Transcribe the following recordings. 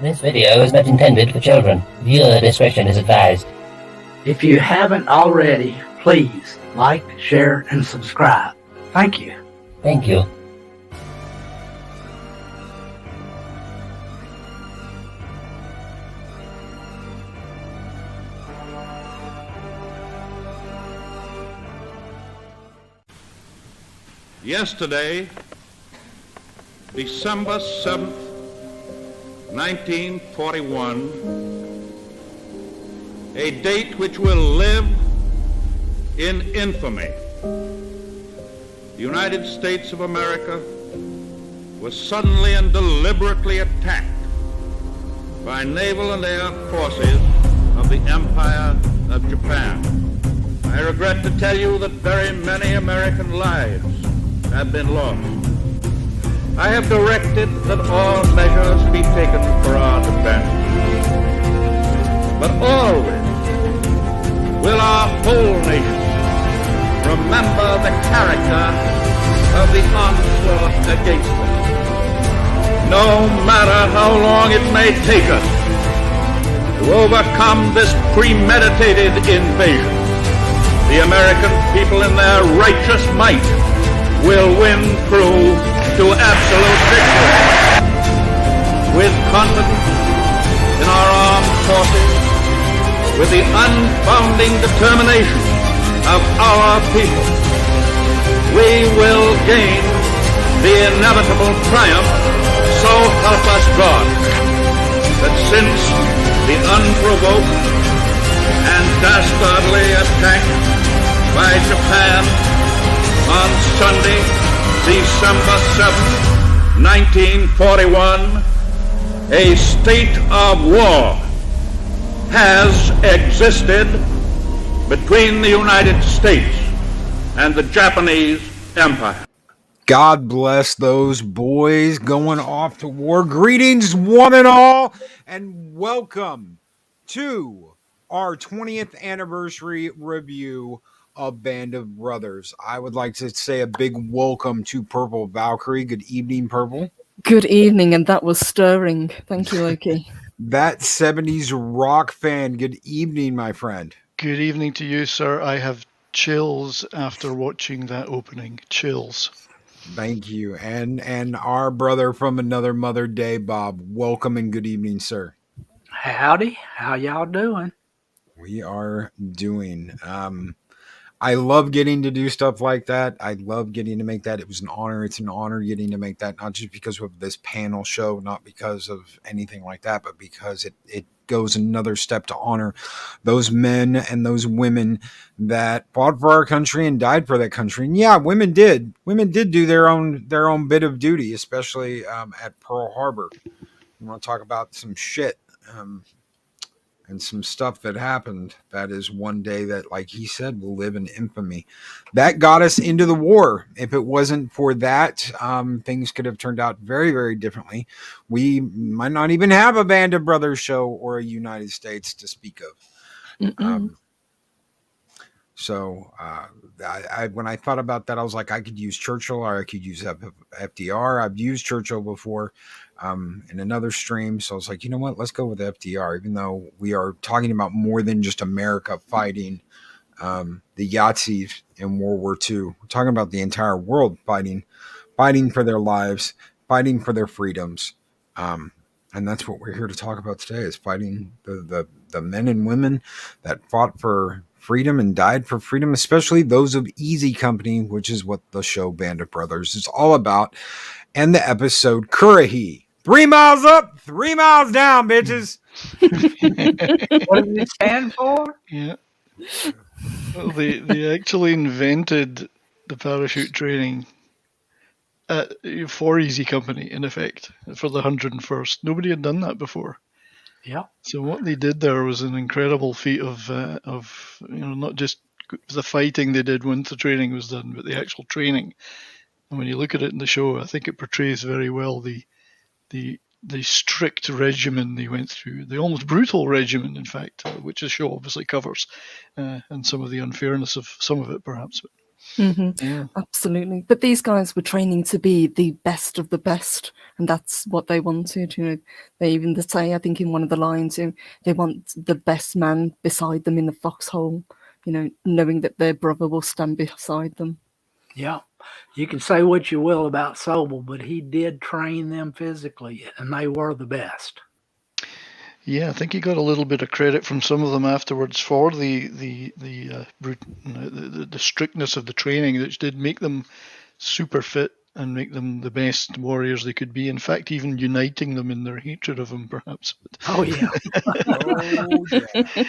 This video is not intended for children. Viewer discretion is advised. If you haven't already, please like, share, and subscribe. Thank you. Thank you. Yesterday, December 7th, 1941, a date which will live in infamy. The United States of America was suddenly and deliberately attacked by naval and air forces of the Empire of Japan. I regret to tell you that very many American lives have been lost. I have directed that all measures be taken for our defense. But always will our whole nation remember the character of the onslaught against us. No matter how long it may take us to overcome this premeditated invasion, the American people in their righteous might will win through to absolute victory. With confidence in our armed forces, with the unbounding determination of our people, we will gain the inevitable triumph, so help us God, that since the unprovoked and dastardly attack by Japan on Sunday, December 7th, 1941, a state of war has existed between the United States and the Japanese Empire. God bless those boys going off to war. Greetings, one and all, and welcome to our 20th anniversary review of Band of Brothers. I would like to say a big welcome to Purple Valkyrie. Good evening, Purple. Good evening, and that was stirring. Thank you, Loki. That 70s rock fan. Good evening, my friend. Good evening to you, sir. I have chills after watching that opening. Chills. Thank you. And our brother from another Mother Day, Bob. Welcome and good evening, sir. Howdy. How y'all doing? We are doing. I love getting to do stuff like that. I love getting to make that. It was an honor. It's an honor getting to make that, not just because of this panel show, not because of anything like that, but because it goes another step to honor those men and those women that fought for our country and died for that country. And yeah, women did do their own bit of duty, especially at Pearl Harbor. You want to talk about some shit and some stuff that happened. That is one day that, like he said, will live in infamy. That got us into the war. If it wasn't for that, things could have turned out very, very differently. We might not even have a Band of Brothers show or a United States to speak of. So when I thought about that, I was like, I could use Churchill or I could use FDR. I've used Churchill before in another stream. So I was like, you know what? Let's go with FDR, even though we are talking about more than just America fighting the Yazidis in World War II. We're talking about the entire world fighting for their lives, fighting for their freedoms. And that's what we're here to talk about today, is fighting the men and women that fought for freedom and died for freedom, especially those of Easy Company, which is what the show Band of Brothers is all about. And the episode CURRAHEE. 3 miles up, 3 miles down, bitches. What does it stand for? Yeah. Well, they actually invented the parachute training for Easy Company, in effect, for the 101st. Nobody had done that before. Yeah. So what they did there was an incredible feat of not just the fighting they did once the training was done, but the actual training. And when you look at it in the show, I think it portrays very well the strict regimen they went through, the almost brutal regimen, in fact, which the show obviously covers, and some of the unfairness of some of it, perhaps. Yeah. Absolutely. But these guys were training to be the best of the best, and that's what they wanted. They even say, I think in one of the lines, they want the best man beside them in the foxhole. Knowing that their brother will stand beside them. Yeah. You can say what you will about Sobel, but he did train them physically, and they were the best. Yeah, I think he got a little bit of credit from some of them afterwards for the strictness of the training, which did make them super fit and make them the best warriors they could be. In fact, even uniting them in their hatred of him, perhaps. Oh, yeah.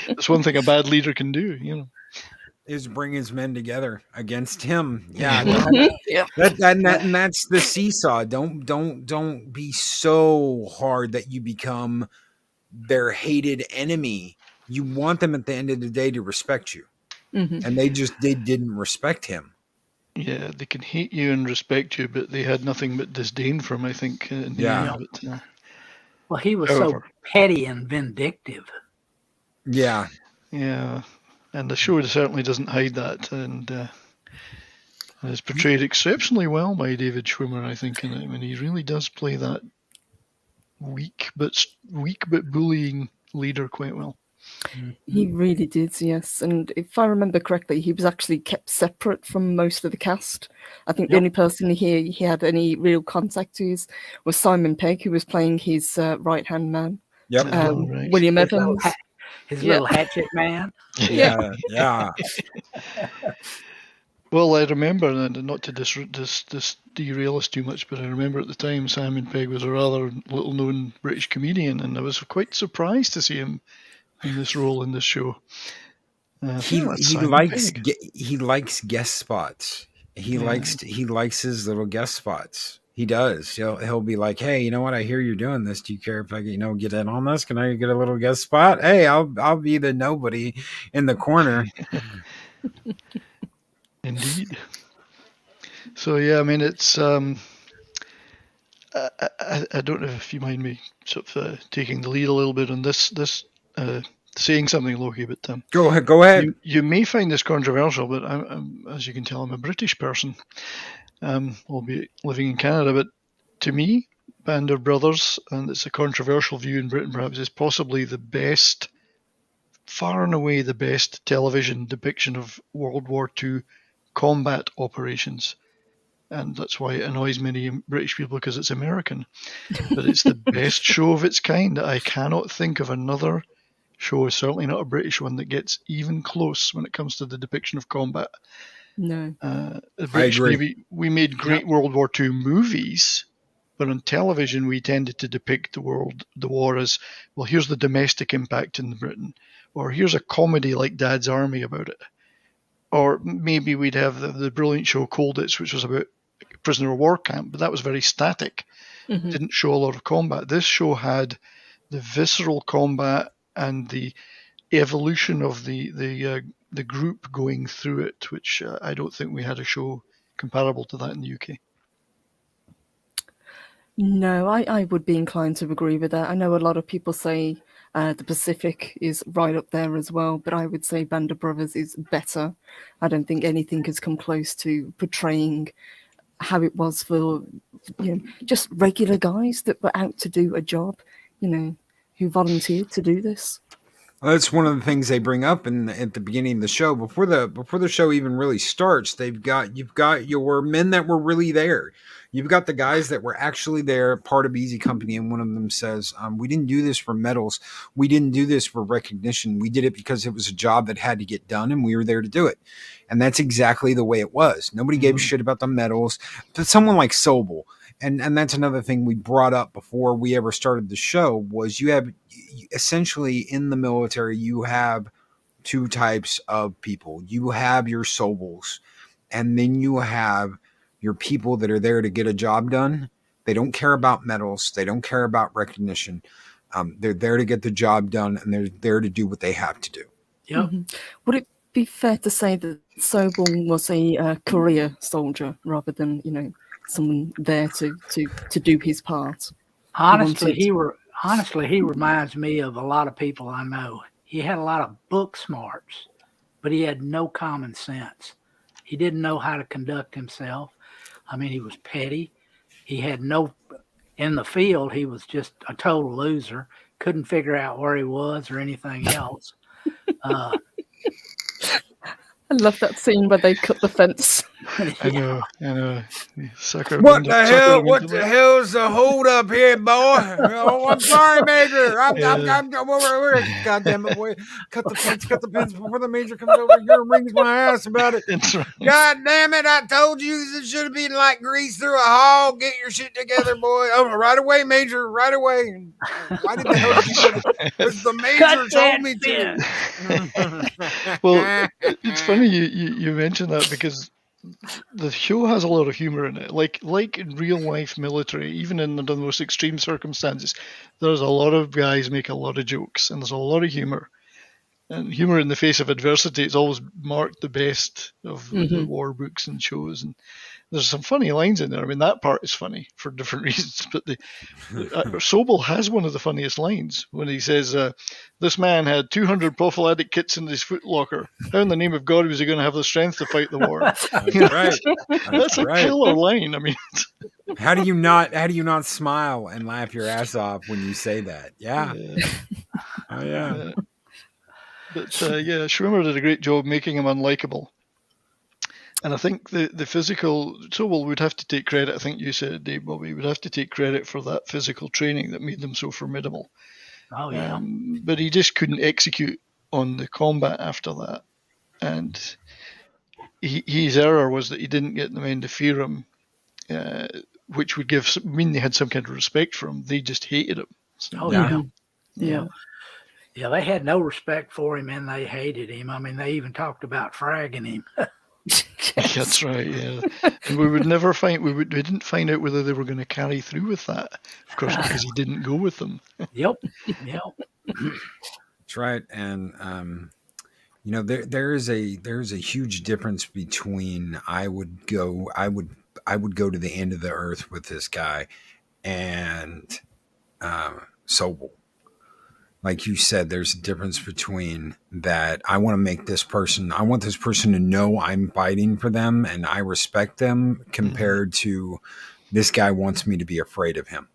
That's one thing a bad leader can do, Is bring his men together against him. Yeah. Yeah. And that's the seesaw. Don't be so hard that you become their hated enemy. You want them at the end of the day to respect you. And they didn't respect him. Yeah, they can hate you and respect you, but they had nothing but disdain for him, I think. In the end of it. Well, he was so petty and vindictive. Yeah. Yeah. And the show certainly doesn't hide that, and is portrayed exceptionally well by David Schwimmer, I think, in it. I mean, he really does play that weak but bullying leader quite well. He really did, yes. And if I remember correctly, he was actually kept separate from most of the cast. I think the only person he had any real contact to was Simon Pegg, who was playing his right-hand man. Yep. Right. William Evans. His little hatchet man. Yeah. Well, I remember, and not to derail us too much, but I remember at the time Simon Pegg was a rather little-known British comedian, and I was quite surprised to see him in this role in this show. He likes guest spots. He likes his little guest spots. He does. He'll be like, hey, you know what? I hear you're doing this. Do you care if I get in on this? Can I get a little guest spot? Hey, I'll be the nobody in the corner. Indeed. So yeah, I mean, it's I don't know if you mind me sort of taking the lead a little bit on this saying something, Loki, but go ahead. You may find this controversial, but I'm, as you can tell, I'm a British person, albeit living in Canada. But to me, Band of Brothers, and it's a controversial view in Britain, perhaps, is possibly the best, far and away the best television depiction of World War II combat operations. And that's why it annoys many British people, because it's American. But it's the best show of its kind. I cannot think of another show, certainly not a British one, that gets even close when it comes to the depiction of combat. No. The British Navy, we made great World War II movies, but on television we tended to depict the war as, well, here's the domestic impact in Britain, or here's a comedy like Dad's Army about it. Or maybe we'd have the brilliant show Colditz, which was about a prisoner of war camp, but that was very static. Mm-hmm. Didn't show a lot of combat. This show had the visceral combat and the evolution of the group going through it, which I don't think we had a show comparable to that in the UK. No, I would be inclined to agree with that. I know a lot of people say the Pacific is right up there as well, but I would say Band of Brothers is better. I don't think anything has come close to portraying how it was for just regular guys that were out to do a job, who volunteered to do this. Well, that's one of the things they bring up at the beginning of the show. Before the show even really starts, you've got your men that were really there. You've got the guys that were actually there, part of Easy Company, and one of them says, we didn't do this for medals. We didn't do this for recognition. We did it because it was a job that had to get done, and we were there to do it. And that's exactly the way it was. Nobody gave a shit about the medals. But someone like Sobel, and that's another thing we brought up before we ever started the show, was you have essentially in the military, you have two types of people. You have your Sobels, and then you have your people that are there to get a job done. They don't care about medals. They don't care about recognition. They're there to get the job done, and they're there to do what they have to do. Yep. Mm-hmm. Would it be fair to say that Sobel was a career soldier rather than, someone there to do his part? Honestly, he reminds me of a lot of people I know. He had a lot of book smarts, but he had no common sense. He didn't know how to conduct himself. I mean, he was petty. He had in the field, he was just a total loser. Couldn't figure out where he was or anything else. I love that scene where they cut the fence. I know. Sucker What into- the sucker hell? him What into the that. hell's the hold up here, boy? Oh, I'm sorry, Major. I'm God damn it, boy. Cut the fence before the Major comes over here and rings my ass about it. That's right. God damn it, I told you it should have been like grease through a hog. Get your shit together, boy. Oh, right away, Major, right away. Why did the hell did you do it? Because the Major told me to. Well, it's funny you mention that because the show has a lot of humor in it. Like in real life military, even in the most extreme circumstances, there's a lot of guys make a lot of jokes and there's a lot of humor. And humor in the face of adversity is always marked the best of the war books and shows. And there's some funny lines in there. I mean, that part is funny for different reasons. But Sobel has one of the funniest lines when he says, this man had 200 prophylactic kits in his footlocker. How in the name of God was he going to have the strength to fight the war? That's right. That's a killer line. I mean, How do you not smile and laugh your ass off when you say that? Yeah. Oh yeah. But Schwimmer did a great job making him unlikable. And I think the physical, Sobel would have to take credit. I think you said, Dave, Bobby would have to take credit for that physical training that made them so formidable. Oh, yeah. But he just couldn't execute on the combat after that. And his error was that he didn't get the men to fear him, which would mean they had some kind of respect for him. They just hated him. So, Oh, yeah. Yeah, they had no respect for him and they hated him. I mean, they even talked about fragging him. That's right, yeah. And we didn't find out whether they were going to carry through with that, of course, because he didn't go with them. Yep. That's right. And there is a huge difference between I would go to the end of the earth with this guy and Sobel. Like you said, there's a difference between that. I want this person to know I'm fighting for them and I respect them compared to this guy wants me to be afraid of him.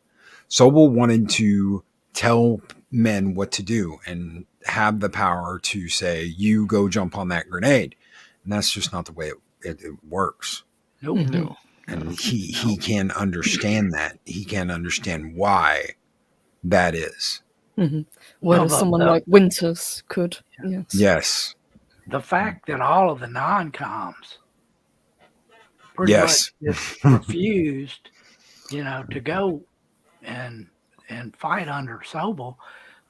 Sobel wanted to tell men what to do and have the power to say, you go jump on that grenade. And that's just not the way it works. Nope. No. And he can understand that. He can understand why that is. Whereas someone like Winters could. Yes. The fact that all of the non-coms pretty much just refused, to go and fight under Sobel,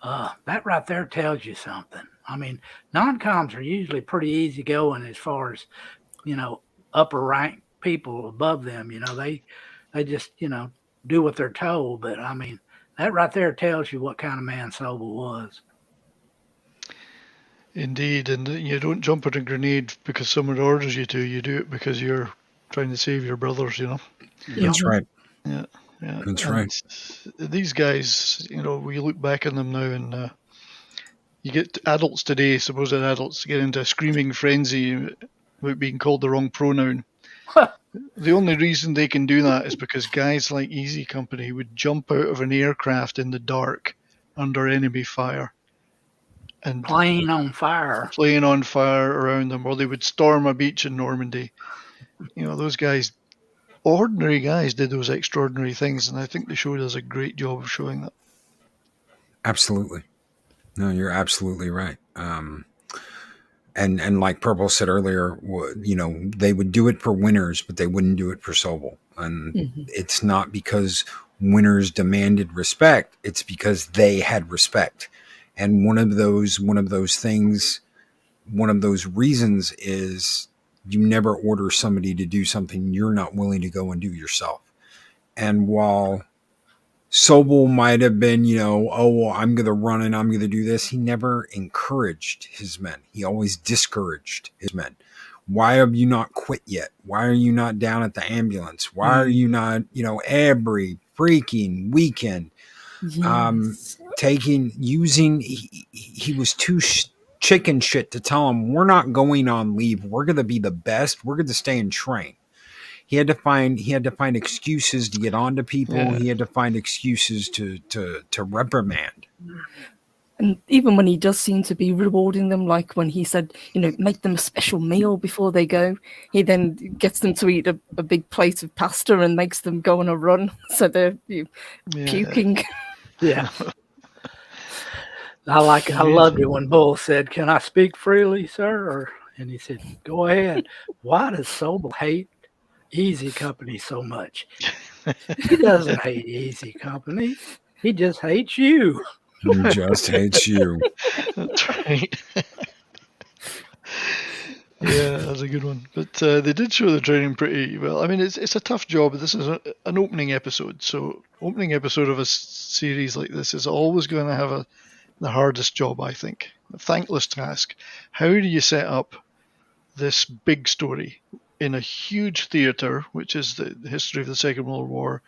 that right there tells you something. I mean, non-coms are usually pretty easygoing as far as, upper rank people above them. They just, do what they're told. But I mean, that right there tells you what kind of man Sobel was. Indeed, and you don't jump at a grenade because someone orders you to. You do it because you're trying to save your brothers, That's right. Yeah. That's right. These guys, we look back on them now and you get adults today, supposed adults, get into a screaming frenzy about being called the wrong pronoun. The only reason they can do that is because guys like Easy Company would jump out of an aircraft in the dark under enemy fire. And Plane on fire around them, or they would storm a beach in Normandy. Those guys, ordinary guys, did those extraordinary things, and I think the show does a great job of showing that. Absolutely. No, you're absolutely right. And like Purple said earlier, they would do it for winners, but they wouldn't do it for Sobel. And it's not because winners demanded respect; it's because they had respect. And one of those reasons is you never order somebody to do something you're not willing to go and do yourself. And while Sobel might have been, I'm going to run and I'm going to do this, he never encouraged his men. He always discouraged his men. Why have you not quit yet? Why are you not down at the ambulance? Why are you not, every freaking weekend, he was too chicken shit to tell him we're not going on leave. We're going to be the best. We're going to stay and train. He had to find excuses to get onto people. Yeah. He had to find excuses to reprimand. And even when he does seem to be rewarding them, like when he said, make them a special meal before they go, he then gets them to eat a big plate of pasta and makes them go on a run. So they're puking. Yeah. I loved it when Bull said, "Can I speak freely, sir?" And he said, "Go ahead." Why does Sobel hate Easy Company so much? He doesn't hate Easy Company. He just hates you. He just hates you. That's right. Yeah, that's a good one. But they did show the training pretty well. I mean, it's a tough job. This is an opening episode. So opening episode of a series like this is always going to have the hardest job, I think. A thankless task. How do you set up this big story in a huge theatre, which is the history of the Second World War?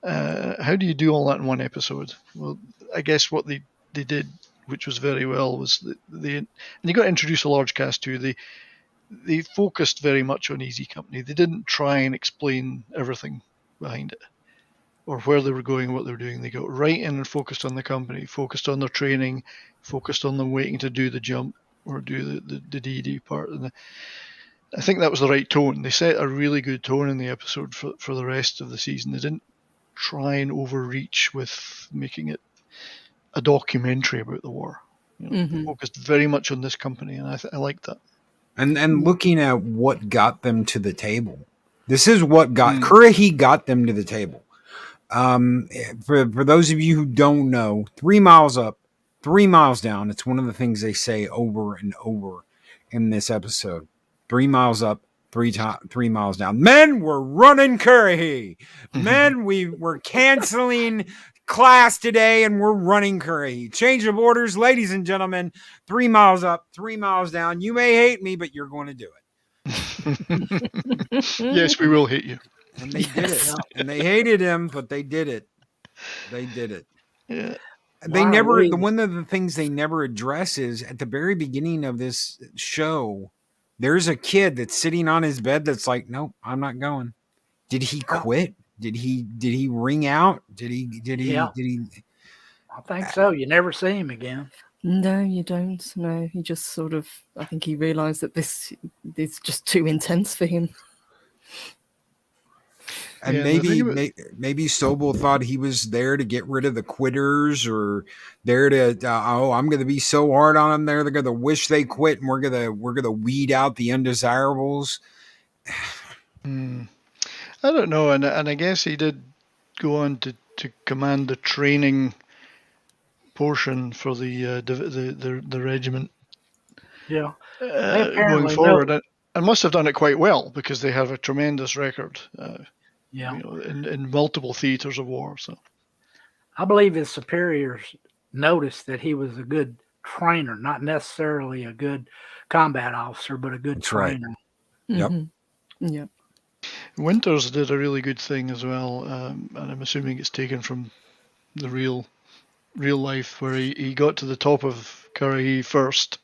How do you do all that in one episode? Well, I guess what they did, which was very well, was and you got to introduce a large cast too. They focused very much on Easy Company. They didn't try and explain everything behind it or where they were going, what they were doing. They got right in and focused on the company, focused on their training, focused on them waiting to do the jump or do the DD part. And I think that was the right tone. They set a really good tone in the episode for the rest of the season. They didn't try and overreach with making it a documentary about the war. They focused very much on this company, and I like that. And looking at what got them to the table. This is what got CURRAHEE got them to the table. For those of you who don't know, 3 miles up, 3 miles down. It's one of the things they say over and over in this episode. 3 miles up, 3 miles down. Men, we're running CURRAHEE. Men, we're canceling class today and we're running CURRAHEE. Change of orders, ladies and gentlemen. 3 miles up, 3 miles down. You may hate me, but you're going to do it. Yes, we will hate you. And they did it. And they hated him, but they did it. They did it. Yeah. One of the things they never address is at the very beginning of this show, there's a kid that's sitting on his bed that's like, nope, I'm not going. Did he quit? Did he ring out? Did he? I think so. You never see him again. No, you don't. No, he just sort of, I think he realized that this is just too intense for him. And maybe Sobel thought he was there to get rid of the quitters, or there to I'm going to be so hard on them. They're going to wish they quit, and we're going to weed out the undesirables. I don't know, and I guess he did go on to command the training portion for the regiment. Yeah, going forward, and must have done it quite well because they have a tremendous record. In multiple theaters of war. So, I believe his superiors noticed that he was a good trainer, not necessarily a good combat officer, but a good trainer. Right. Yep. Yeah. Winters did a really good thing as well, and I'm assuming it's taken from the real life, where he got to the top of CURRAHEE first,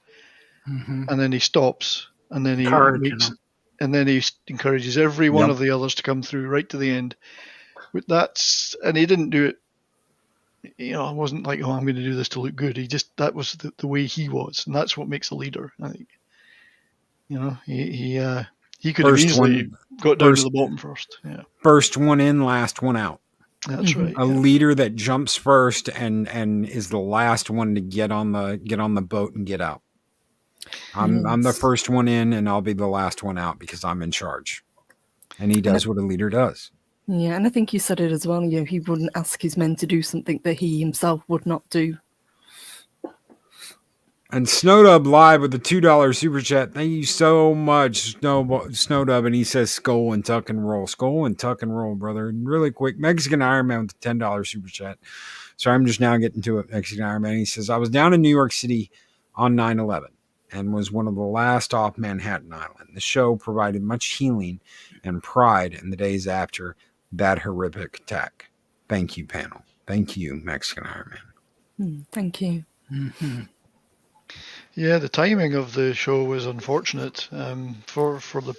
and then he stops, and then he encourages every one of the others to come through right to the end. And he didn't do it. It wasn't like, I'm going to do this to look good. That was the way he was, and that's what makes a leader. I think. He could have easily got down to the bottom first. Yeah. First one in, last one out. That's right. A leader that jumps first and is the last one to get on the boat and get out. I'm the first one in, and I'll be the last one out because I'm in charge. And he does what a leader does. Yeah, and I think you said it as well. He wouldn't ask his men to do something that he himself would not do. And Snowdub live with the $2 super chat. Thank you so much, Snowdub. And he says, "Skull and tuck and roll, skull and tuck and roll, brother." And really quick, Mexican Iron Man with the $10 super chat. So I'm just now getting to it. Mexican Iron Man. He says, "I was down in New York City on 9/11 and was one of the last off Manhattan Island. The show provided much healing and pride in the days after that horrific attack. Thank you, panel. Thank you, Mexican Iron Man." Thank you. Mm-hmm. Yeah, the timing of the show was unfortunate for the,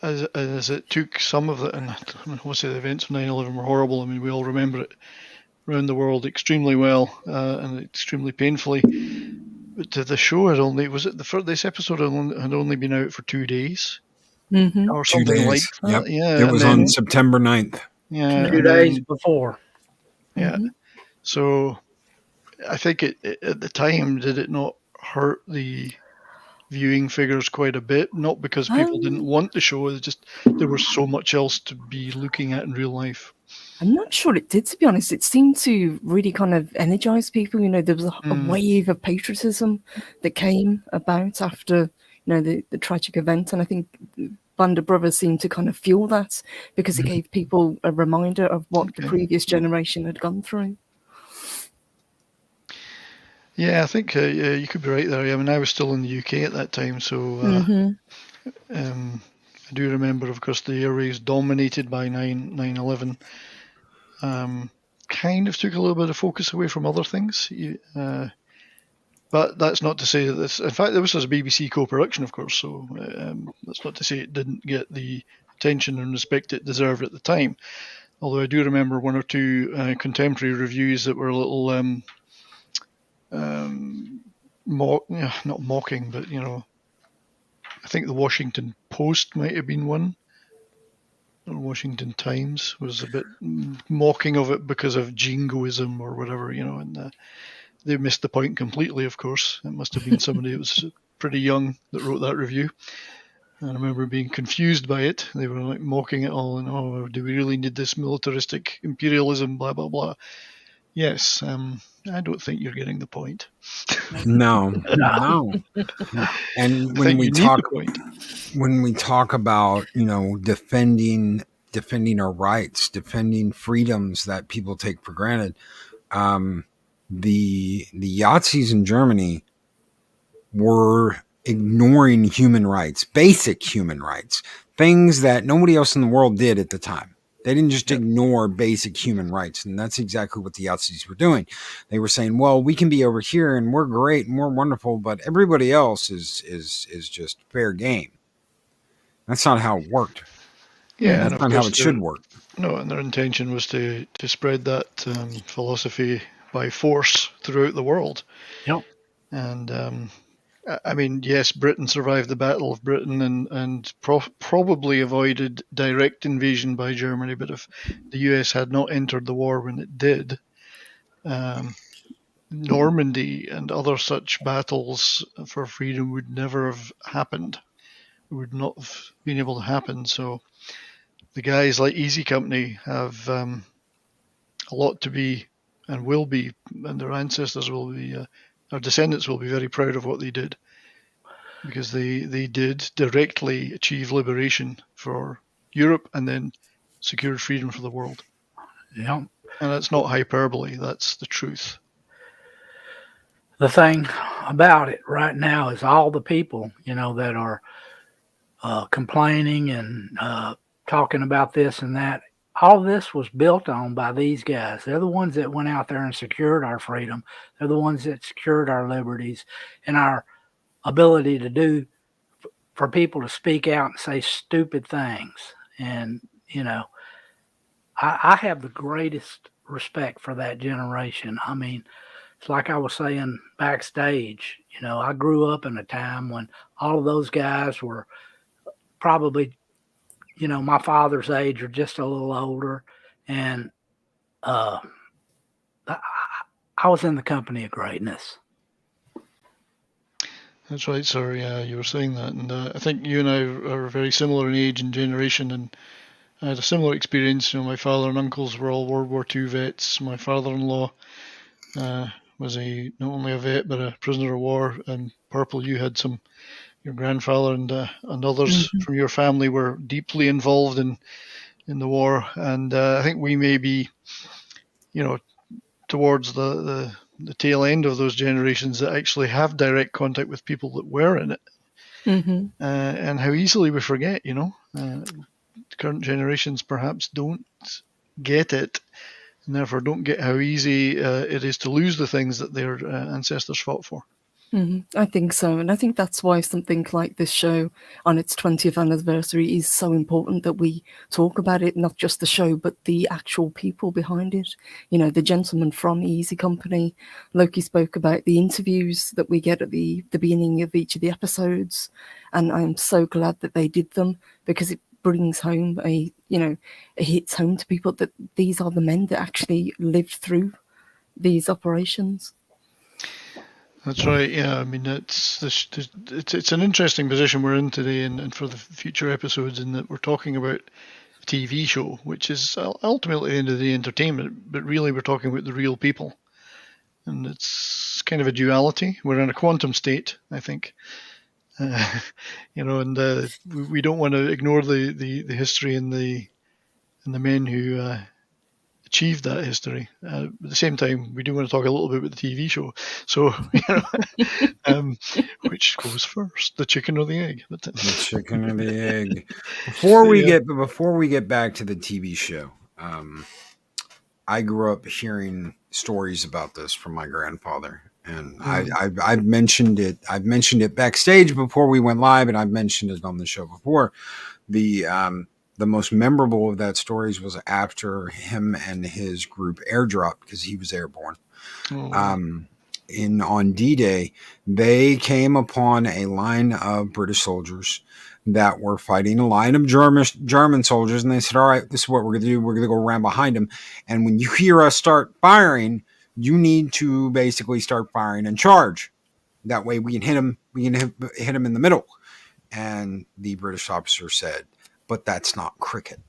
as it took some of it, and obviously the events of 9/11 were horrible. I mean, we all remember it around the world extremely well and extremely painfully. But the show had only, this episode had only been out for 2 days or 2 something like days. that. Yep. Yeah, It was on September 9th. Yeah, 2 days before. Yeah. So I think at the time, did it not hurt the viewing figures quite a bit? Not because people didn't want the show, it's just there was so much else to be looking at in real life. I'm not sure it did, to be honest. It seemed to really kind of energize people. There was a wave of patriotism that came about after, the tragic event. And I think Band of Brothers seemed to kind of fuel that because it gave people a reminder of what the previous generation had gone through. Yeah, I think you could be right there. I mean, I was still in the UK at that time, so I do remember, of course, the airwaves dominated by 9/11. Kind of took a little bit of focus away from other things. But that's not to say that this... In fact, this was a BBC co-production, of course, so that's not to say it didn't get the attention and respect it deserved at the time. Although I do remember one or two contemporary reviews that were a little... not mocking, but, I think the Washington Post might have been one. Or Washington Times was a bit mocking of it because of jingoism or whatever, and they missed the point completely, of course. It must have been somebody that was pretty young that wrote that review. And I remember being confused by it. They were like mocking it all and, oh, do we really need this militaristic imperialism, blah, blah, blah. Yes, I don't think you're getting the point. No. And when we talk about, defending our rights, defending freedoms that people take for granted, the Yazis in Germany were ignoring human rights, basic human rights, things that nobody else in the world did at the time. They didn't just ignore basic human rights. And that's exactly what the Yazis were doing. They were saying, well, we can be over here and we're great and we're wonderful, but everybody else is just fair game. That's not how it worked. Yeah, that's not how it should work. No, and their intention was to spread that philosophy by force throughout the world. Yep. And I mean, yes, Britain survived the Battle of Britain and probably avoided direct invasion by Germany. But if the US had not entered the war when it did, Normandy and other such battles for freedom would never have happened. It would not have been able to happen. So the guys like Easy Company have a lot to be and will be, and their ancestors will be, our descendants will be very proud of what they did, because they did directly achieve liberation for Europe and then secured freedom for the world. Yeah. And that's not hyperbole, that's the truth. The thing about it right now is all the people, that are complaining and talking about this and that, all this was built on by these guys. They're the ones that went out there and secured our freedom. They're the ones that secured our liberties and our ability to do, for people to speak out and say stupid things. And, I have the greatest respect for that generation. I mean, it's like I was saying backstage, I grew up in a time when all of those guys were probably, my father's age or just a little older. And I was in the company of greatness. That's right, sir. Yeah, you were saying that. And I think you and I are very similar in age and generation. And I had a similar experience. My father and uncles were all World War II vets. My father-in-law was not only a vet, but a prisoner of war. And Purple, you had your grandfather and others from your family were deeply involved in the war. And I think we may be, towards the tail end of those generations that actually have direct contact with people that were in it. And how easily we forget, current generations perhaps don't get it, and therefore don't get how easy it is to lose the things that their ancestors fought for. I think so. And I think that's why something like this show on its 20th anniversary is so important, that we talk about it, not just the show, but the actual people behind it. You know, the gentleman from Easy Company. Loki spoke about the interviews that we get at the beginning of each of the episodes. And I'm so glad that they did them, because it brings home it hits home to people that these are the men that actually lived through these operations. That's right. Yeah, I mean, it's an interesting position we're in today, and for the future episodes, in that we're talking about a TV show, which is ultimately, at the end of the day, entertainment, but really we're talking about the real people, and it's kind of a duality. We're in a quantum state, I think, and we don't want to ignore the history and the men who achieved that history. At the same time, we do want to talk a little bit about the TV show. So, which goes first, the chicken or the egg? The chicken or the egg? Before we get back to the TV show, I grew up hearing stories about this from my grandfather, and I've mentioned it. I've mentioned it backstage before we went live, and I've mentioned it on the show before. The most memorable of that stories was after him and his group airdropped, because he was airborne. On D-Day, they came upon a line of British soldiers that were fighting a line of German soldiers, and they said, all right, this is what we're going to do. We're going to go around behind them, and when you hear us start firing, you need to basically start firing and charge. That way we can hit them. We can hit them in the middle. And the British officer said, but that's not cricket.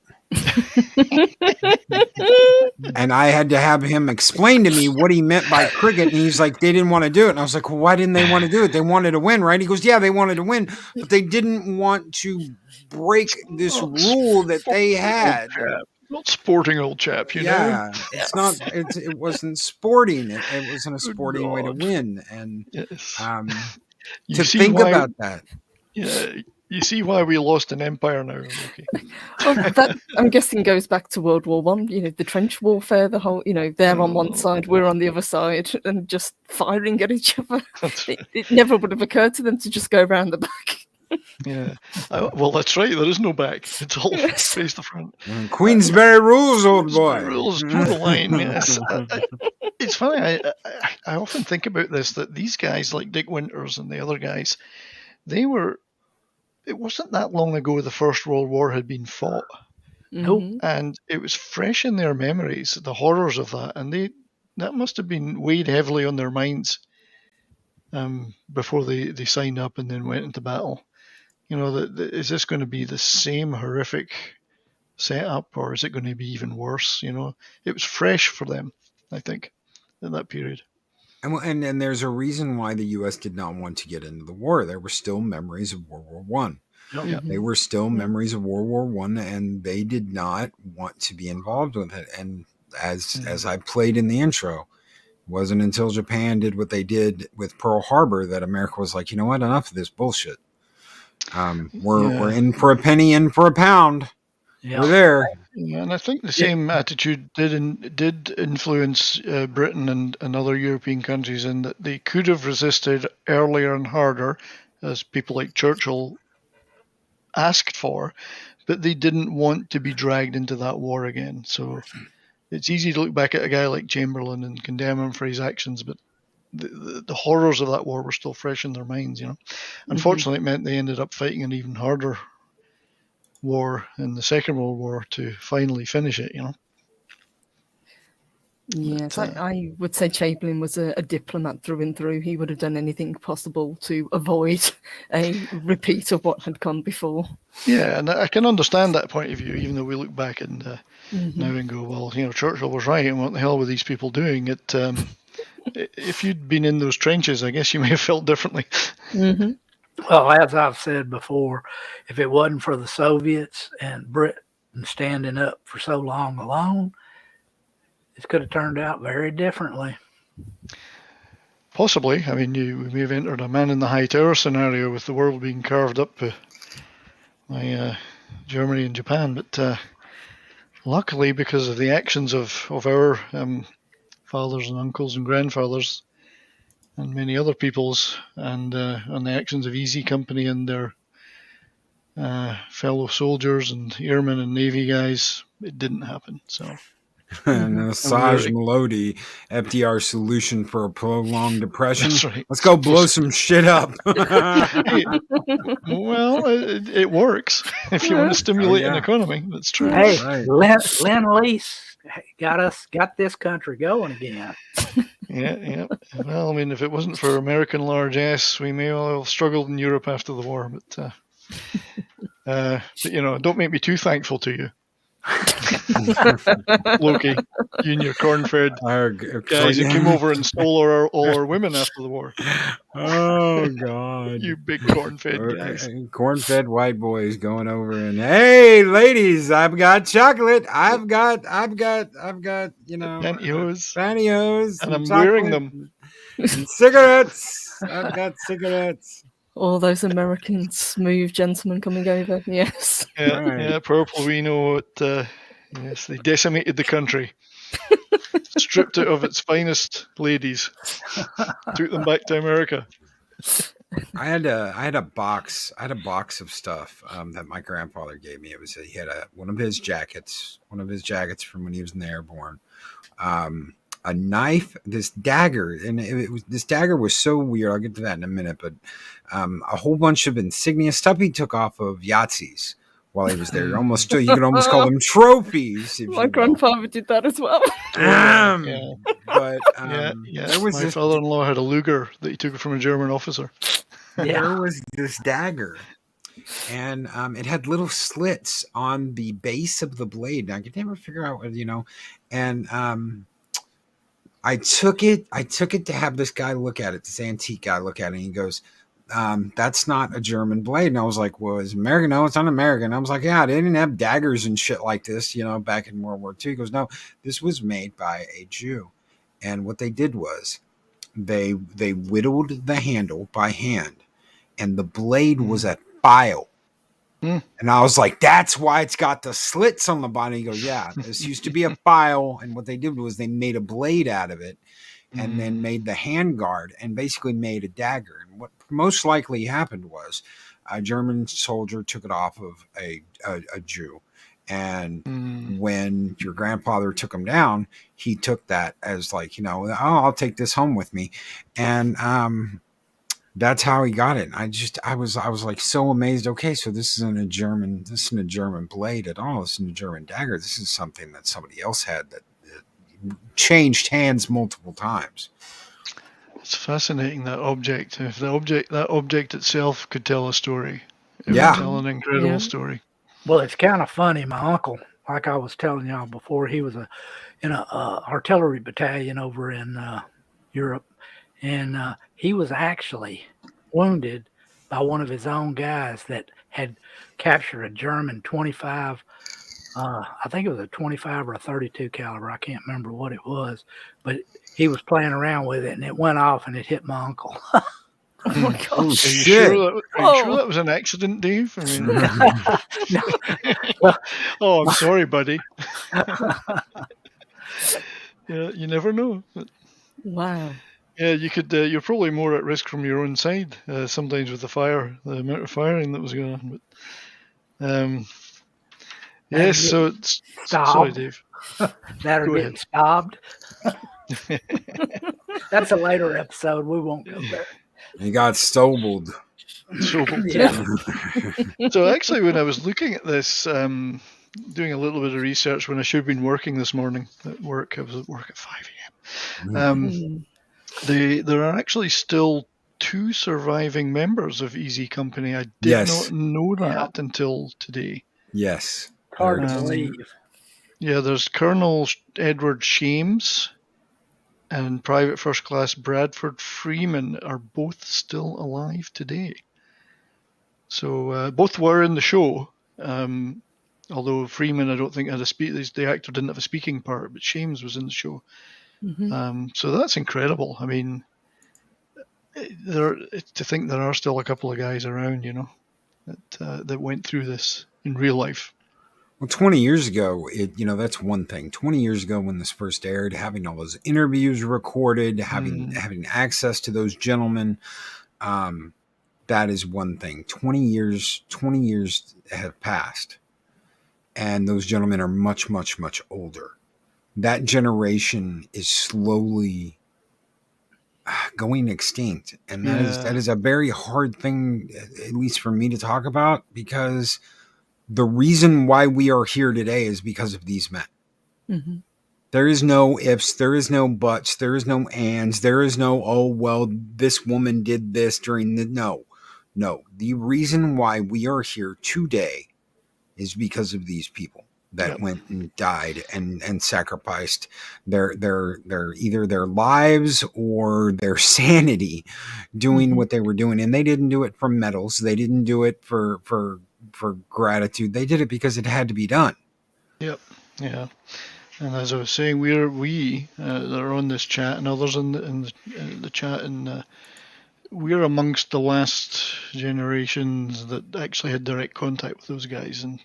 And I had to have him explain to me what he meant by cricket. And he's like, they didn't want to do it. And I was like, well, why didn't they want to do it? They wanted to win, right? He goes, yeah, they wanted to win, but they didn't want to break this rule that they had. Not sporting, old chap, you know? Yeah, it's not. It wasn't sporting. It wasn't a sporting way to win. And to think about that. Yeah, you see why we lost an empire now. Okay. Well, that, I'm guessing, goes back to World War One. You know, the trench warfare, the whole, they're on one side, we're on the other side, and just firing at each other. It never would have occurred to them to just go around the back. Yeah. Well, that's right. There is no back. It's all face the front. Queensberry rules, old boy. Rules to the line. Yes. It's funny. I often think about this, that these guys like Dick Winters and the other guys, it wasn't that long ago the First World War had been fought. Nope. And it was fresh in their memories, the horrors of that. And that must have been weighed heavily on their minds before they signed up and then went into battle. Is this going to be the same horrific setup, or is it going to be even worse? It was fresh for them, I think, in that period. And there's a reason why the U.S. did not want to get into the war. There were still memories of World War One. Yeah. They were still memories of World War One, and they did not want to be involved with it. And as I played in the intro, it wasn't until Japan did what they did with Pearl Harbor that America was like, you know what, enough of this bullshit. We're in for a penny, in for a pound. Yeah. We're there. Yeah, and I think the same attitude did influence Britain and other European countries, in that they could have resisted earlier and harder, as people like Churchill asked for, but they didn't want to be dragged into that war again. So it's easy to look back at a guy like Chamberlain and condemn him for his actions, but the horrors of that war were still fresh in their minds. Unfortunately, it meant they ended up fighting an even harder war in the Second World War to finally finish it. Yes, I would say Chamberlain was a diplomat through and through. He would have done anything possible to avoid a repeat of what had come before. Yeah, and I can understand that point of view, even though we look back and now and go, well, Churchill was right, and what the hell were these people doing? If you'd been in those trenches, I guess you may have felt differently. Mm-hmm. Well, as I've said before, if it wasn't for the Soviets and Britain standing up for so long alone, it could have turned out very differently. Possibly. I mean, we may have entered a man in the high tower scenario with the world being carved up by Germany and Japan. But luckily, because of the actions of our fathers and uncles and grandfathers, many other people's, and on the actions of Easy Company and their fellow soldiers and airmen and Navy guys, it didn't happen. So. And Asajj And Melody, FDR solution for a prolonged depression. That's right. Let's go blow some shit up. Hey, well, it works if you want to stimulate an economy. That's true. Hey, Right. Lend-Lease got this country going again. Yeah. Well, I mean, if it wasn't for American largesse, we may well have struggled in Europe after the war. But don't make me too thankful to you. Loki, you and your corn-fed guys that came over and stole all our women after the war. Oh God! You big corn-fed guys. Corn-fed white boys going over and hey, ladies, I've got chocolate. I've got pantyhose, and I'm wearing them. And cigarettes. I've got cigarettes. All those American smooth gentlemen coming over. Yes. Yeah, purple. We know what. Yes, they decimated the country, stripped it of its finest ladies, took them back to America. I had a box of stuff that my grandfather gave me. He had one of his jackets from when he was in the airborne. A knife, this dagger, and this dagger was so weird. I'll get to that in a minute, but a whole bunch of insignia stuff he took off of Yahtzees while he was there. You could almost call them trophies. My grandfather did that as well. But there was my father-in-law had a Luger that he took from a German officer. There was this dagger, and it had little slits on the base of the blade. And I could never figure out what, and I took it to have this guy look at it, this antique guy look at it, and he goes, that's not a German blade. And I was like, well, it's American. No, it's not American. I was like, yeah, they didn't have daggers and shit like this, back in World War II. He goes, no, this was made by a Jew. And what they did was they whittled the handle by hand, and the blade was a file. And I was like, that's why it's got the slits on the bottom. He goes, yeah, this used to be a file. And what they did was they made a blade out of it and then made the hand guard and basically made a dagger. And what most likely happened was a German soldier took it off of a Jew. And when your grandfather took him down, he took that as like, I'll take this home with me. And, that's how he got it. I was like so amazed. Okay, so this isn't a German blade at all. This isn't a German dagger. This is something that somebody else had that changed hands multiple times. It's fascinating, that object. If that object itself could tell a story, it would tell an incredible story. Well, it's kind of funny. My uncle, like I was telling y'all before, he was in a artillery battalion over in Europe. And he was actually wounded by one of his own guys that had captured a German 25, I think it was a 25 or a 32 caliber. I can't remember what it was, but he was playing around with it, and it went off, and it hit my uncle. Oh my gosh! Are you sure that was an accident, Dave? I mean, I'm sorry, buddy. Yeah, you never know. Wow. Yeah, you could. You're probably more at risk from your own side sometimes with the amount of firing that was going on. But so it's sorry, Dave. That or getting stabbed. That's a later episode. We won't go there. He got stobled. Yeah. So actually, when I was looking at this, doing a little bit of research when I should have been working this morning at work, I was at work at 5 a.m. There are actually still 2 surviving members of Easy Company. I did not know that until today. Yes. Hard to believe. Yeah, there's Colonel Edward Shames and Private First Class Bradford Freeman are both still alive today. So both were in the show, although Freeman, I don't think had the actor didn't have a speaking part, but Shames was in the show. So that's incredible. I mean, to think there are still a couple of guys around, that went through this in real life. Well, 20 years ago, that's one thing. 20 years ago when this first aired, having all those interviews recorded, having access to those gentlemen, that is one thing. 20 years have passed, and those gentlemen are much, much, much older. That generation is slowly going extinct, and that is a very hard thing, at least for me, to talk about, because the reason why we are here today is because of these men. Mm-hmm. There is no ifs, there is no buts, there is no ands, there is no, oh, well, this woman did this during the... No. The reason why we are here today is because of these people that went and died and sacrificed their either their lives or their sanity doing what they were doing. And they didn't do it for medals. They didn't do it for gratitude. They did it because it had to be done. Yep. Yeah. And as I was saying, we that are on this chat and others in the chat, and we're amongst the last generations that actually had direct contact with those guys, and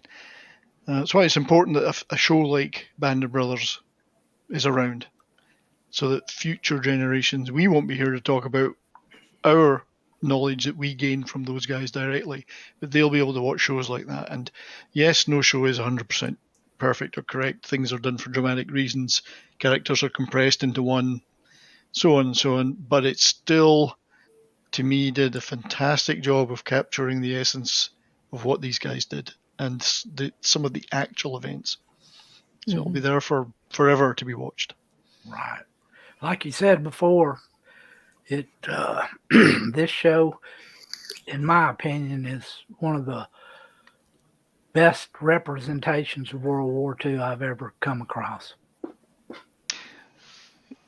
that's why it's important that a show like Band of Brothers is around, so that future generations, we won't be here to talk about our knowledge that we gained from those guys directly, but they'll be able to watch shows like that. And yes, no show is 100% perfect or correct. Things are done for dramatic reasons. Characters are compressed into one, so on and so on. But it still, to me, did a fantastic job of capturing the essence of what these guys did and some of the actual events. So it'll be there for forever to be watched. Right. Like you said before, this show, in my opinion, is one of the best representations of World War II I've ever come across.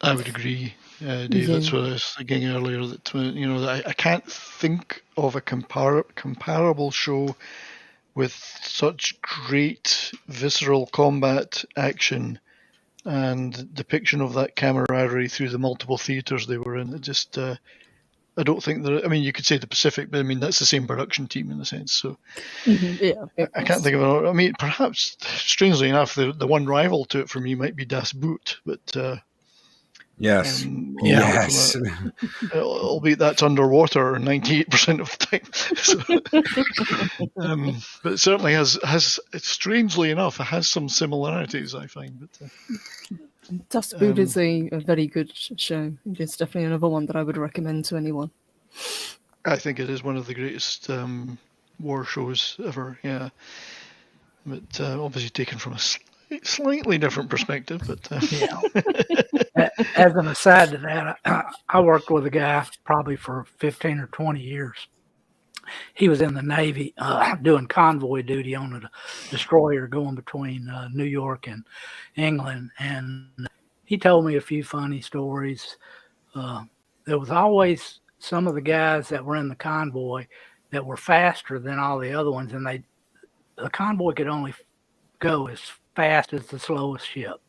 I would agree, Dave. That's what I was thinking earlier. That I can't think of a comparable show with such great visceral combat action and depiction of that camaraderie through the multiple theaters they were in. It just, I don't think that. I mean, you could say the Pacific, but I mean that's the same production team in a sense. So I can't think of it. I mean, perhaps strangely enough, the one rival to it for me might be Das Boot, but. Yes. Yes. Albeit that's underwater 98% of the time. But it certainly has, strangely enough, it has some similarities, I find. But Das Boot is a very good show. It's definitely another one that I would recommend to anyone. I think it is one of the greatest war shows ever, yeah. But obviously taken from a slightly different perspective, but As an aside to that, I worked with a guy probably for 15 or 20 years. He was in the Navy doing convoy duty on a destroyer going between New York and England, and he told me a few funny stories. There was always some of the guys that were in the convoy that were faster than all the other ones, and the convoy could only go as fast as the slowest ship.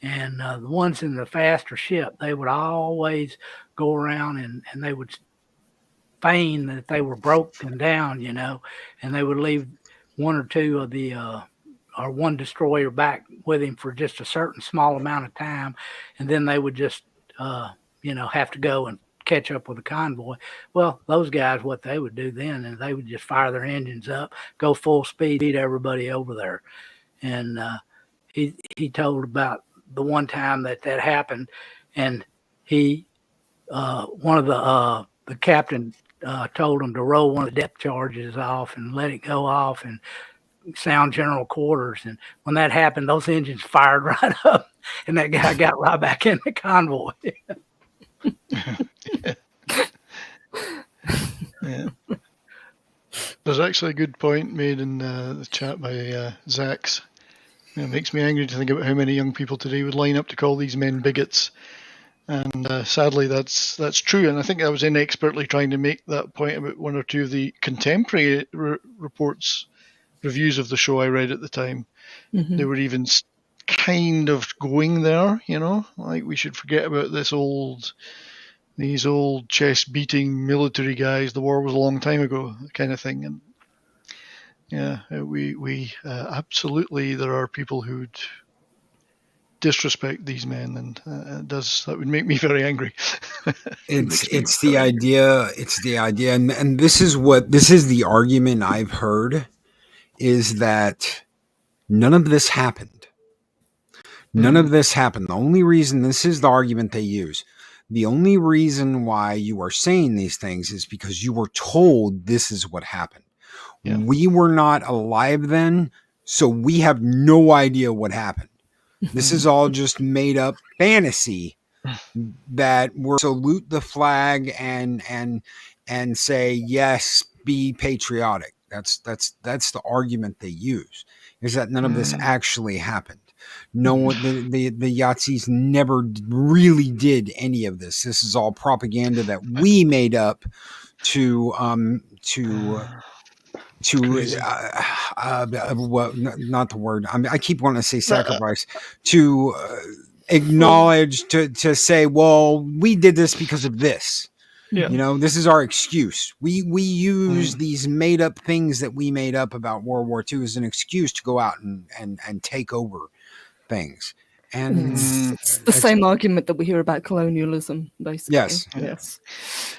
And the ones in the faster ship, they would always go around and they would feign that they were broken down, and they would leave one or two of or one destroyer back with him for just a certain small amount of time. And then they would just, have to go and catch up with the convoy. Well, those guys, what they would do then is they would just fire their engines up, go full speed, beat everybody over there. And he told about the one time that happened, and one of the captain told him to roll one of the depth charges off and let it go off and sound general quarters. And when that happened, those engines fired right up, and that guy got right back in the convoy. Yeah. There's actually a good point made in the chat by Zax. It makes me angry to think about how many young people today would line up to call these men bigots. And sadly, that's true. And I think I was inexpertly trying to make that point about one or two of the contemporary reviews of the show I read at the time. Mm-hmm. They were even kind of going there, like we should forget about these old chest-beating military guys. The war was a long time ago, kind of thing. And Yeah, we absolutely, there are people who'd disrespect these men, and that would make me very angry. It's the idea, and this is the argument I've heard, is that none of this happened. None of this happened. The only reason, this is the argument they use, the only reason why you are saying these things is because you were told this is what happened. Yeah. We were not alive then, so we have no idea what happened. This is all just made up fantasy that we're salute the flag and say, yes, be patriotic. That's the argument they use, is that none of this actually happened. No one, the Yahtzees never really did any of this. This is all propaganda that we made up to not the word. I keep wanting to say sacrifice, to acknowledge, to say, well, we did this because of this. Yeah. You know, this is our excuse. We use these made up things that we made up about World War II as an excuse to go out and take over things. And it's the same argument that we hear about colonialism, basically. Yes.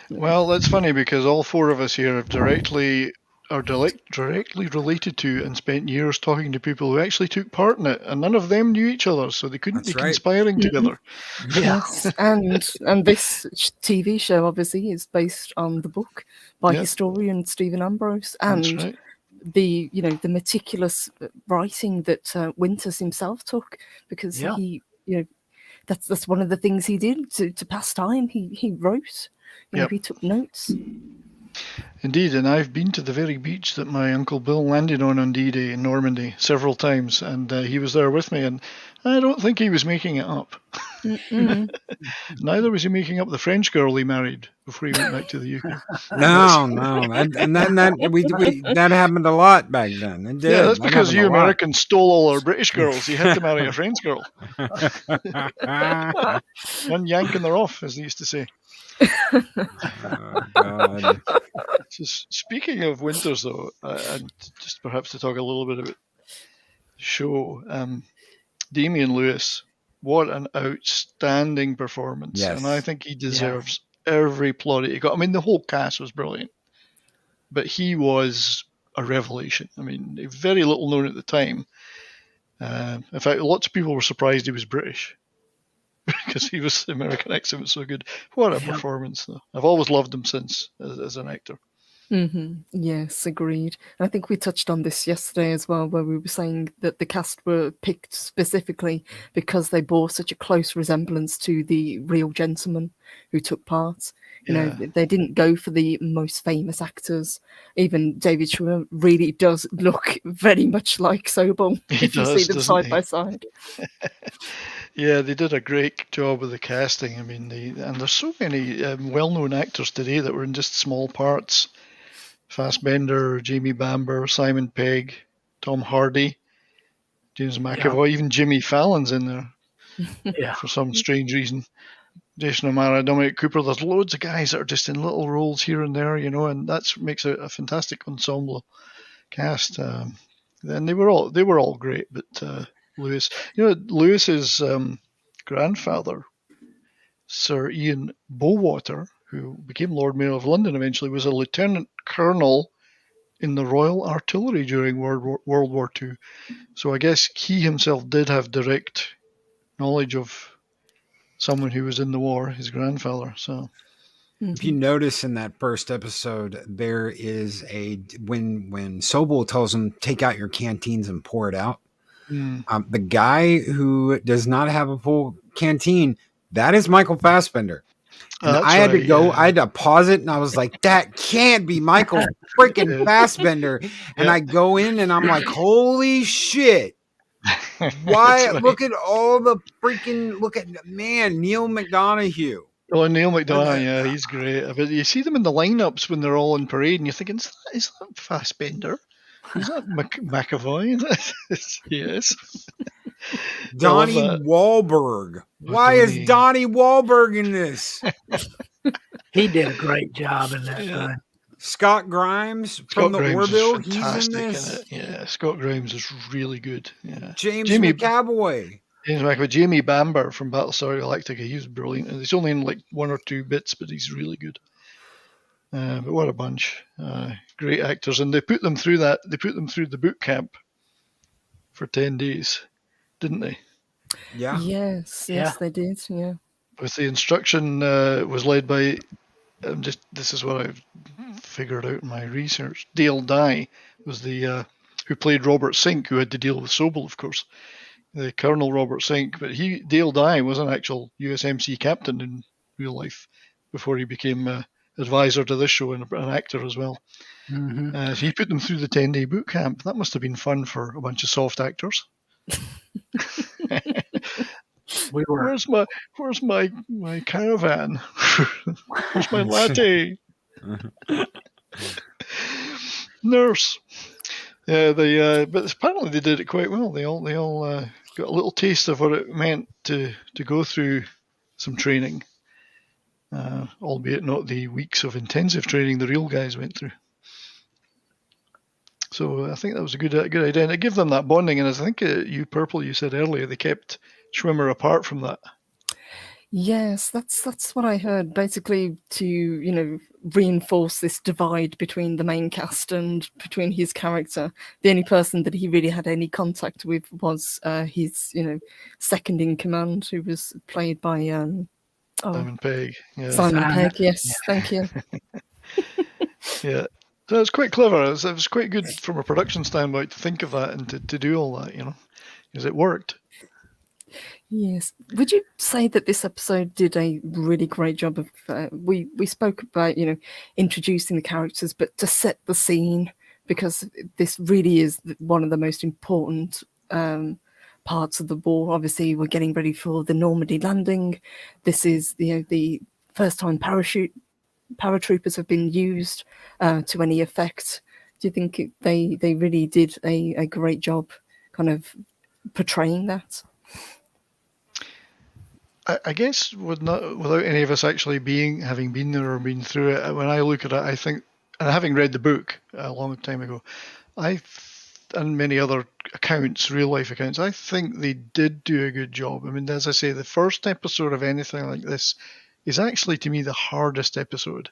Well, that's funny, because all four of us here are directly related to and spent years talking to people who actually took part in it, and none of them knew each other, so they couldn't be conspiring together. Yes, and this TV show obviously is based on the book by historian Stephen Ambrose, and the meticulous writing that Winters himself took, because he that's one of the things he did to pass time. He wrote, he took notes. Indeed, and I've been to the very beach that my Uncle Bill landed on D-Day in Normandy several times, and he was there with me, and I don't think he was making it up. Neither was he making up the French girl he married before he went back to the UK. No, that happened a lot back then. It did. Yeah, that's because you Americans stole all our British girls. You had to marry a French girl. One yank and they're off, as they used to say. Oh, God. Just speaking of Winters, though, and just perhaps to talk a little bit about the show, Damian Lewis, what an outstanding performance. Yes. And I think he deserves every plaudit he got. I mean, the whole cast was brilliant, but he was a revelation. I mean, very little known at the time. In fact, lots of people were surprised he was British, because the American accent was so good. What a performance, though. I've always loved him since as an actor. Yes, agreed. And I think we touched on this yesterday as well, where we were saying that the cast were picked specifically because they bore such a close resemblance to the real gentlemen who took part. You know, they didn't go for the most famous actors. Even David Schwimmer really does look very much like Sobol if you see them side by side. Yeah, they did a great job with the casting. I mean, and there's so many well-known actors today that were in just small parts. Fassbender, Jamie Bamber, Simon Pegg, Tom Hardy, James McAvoy, even Jimmy Fallon's in there for some strange reason. Jason O'Mara, Dominic Cooper. There's loads of guys that are just in little roles here and there, and that makes a fantastic ensemble cast. And they were all great, but Lewis, Lewis's grandfather, Sir Ian Bowater, who became Lord Mayor of London eventually, was a lieutenant colonel in the Royal Artillery during World War II. So I guess he himself did have direct knowledge of someone who was in the war, his grandfather. So, if you notice in that first episode, there is when Sobol tells him, take out your canteens and pour it out. The guy who does not have a full canteen, that is Michael Fassbender. And I had to go, I had to pause it, and I was like, that can't be Michael freaking Fassbender. And I go in and I'm like, holy shit. Why? Look at all the freaking, Neil McDonough. Oh, Neil McDonough, he's great. But you see them in the lineups when they're all in parade, and you're thinking, is that Fassbender? Is that McAvoy? Yes. Donnie Wahlberg. Why is Donnie Wahlberg in this? He did a great job in that thing. Scott Grimes from Scott the Grimes Orville, is he's in fantastic this. in it. Yeah, Scott Grimes is really good. Yeah, James Jamie McAvoy. Jamie Bamber from Battlestar Galactica, he's brilliant. He's only in like 1 or 2 bits, but he's really good. But what a bunch! Great actors, and they put them through that. They put them through the boot camp for 10 days, didn't they? Yeah. Yes, Yeah. they did. Yeah. With the instruction was led by this is what I've figured out in my research. Dale Dye was the who played Robert Sink, who had to deal with Sobel, of course. The Colonel Robert Sink, but Dale Dye was an actual USMC captain in real life before he became advisor to this show and an actor as well. Mm-hmm. So he put them through the 10-day boot camp. That must have been fun for a bunch of soft actors. Where's my caravan? Where's my latte? Nurse. Yeah, but apparently they did it quite well. They all got a little taste of what it meant to go through some training, albeit not the weeks of intensive training the real guys went through. So I think that was a good idea, and it gave them that bonding. And as I think you said earlier, they kept Schwimmer apart from that. Yes, that's what I heard. Basically, to reinforce this divide between the main cast and between his character. The only person that he really had any contact with was his second in command, who was played by Simon Pegg. Yeah. Simon Pegg. Yes, thank you. Yeah. So it's quite clever. It was quite good from a production standpoint to think of that and to do all that, because it worked. Yes. Would you say that this episode did a really great job of? We spoke about introducing the characters, but to set the scene, because this really is one of the most important parts of the war. Obviously, we're getting ready for the Normandy landing. This is the first time paratroopers have been used to any effect. Do you think they really did a great job kind of portraying that? I guess without any of us actually having been there or been through it, when I look at it, I think, and having read the book a long time ago, and many other accounts, real life accounts, I think they did do a good job. I mean, as I say, the first episode of anything like this is actually, to me, the hardest episode,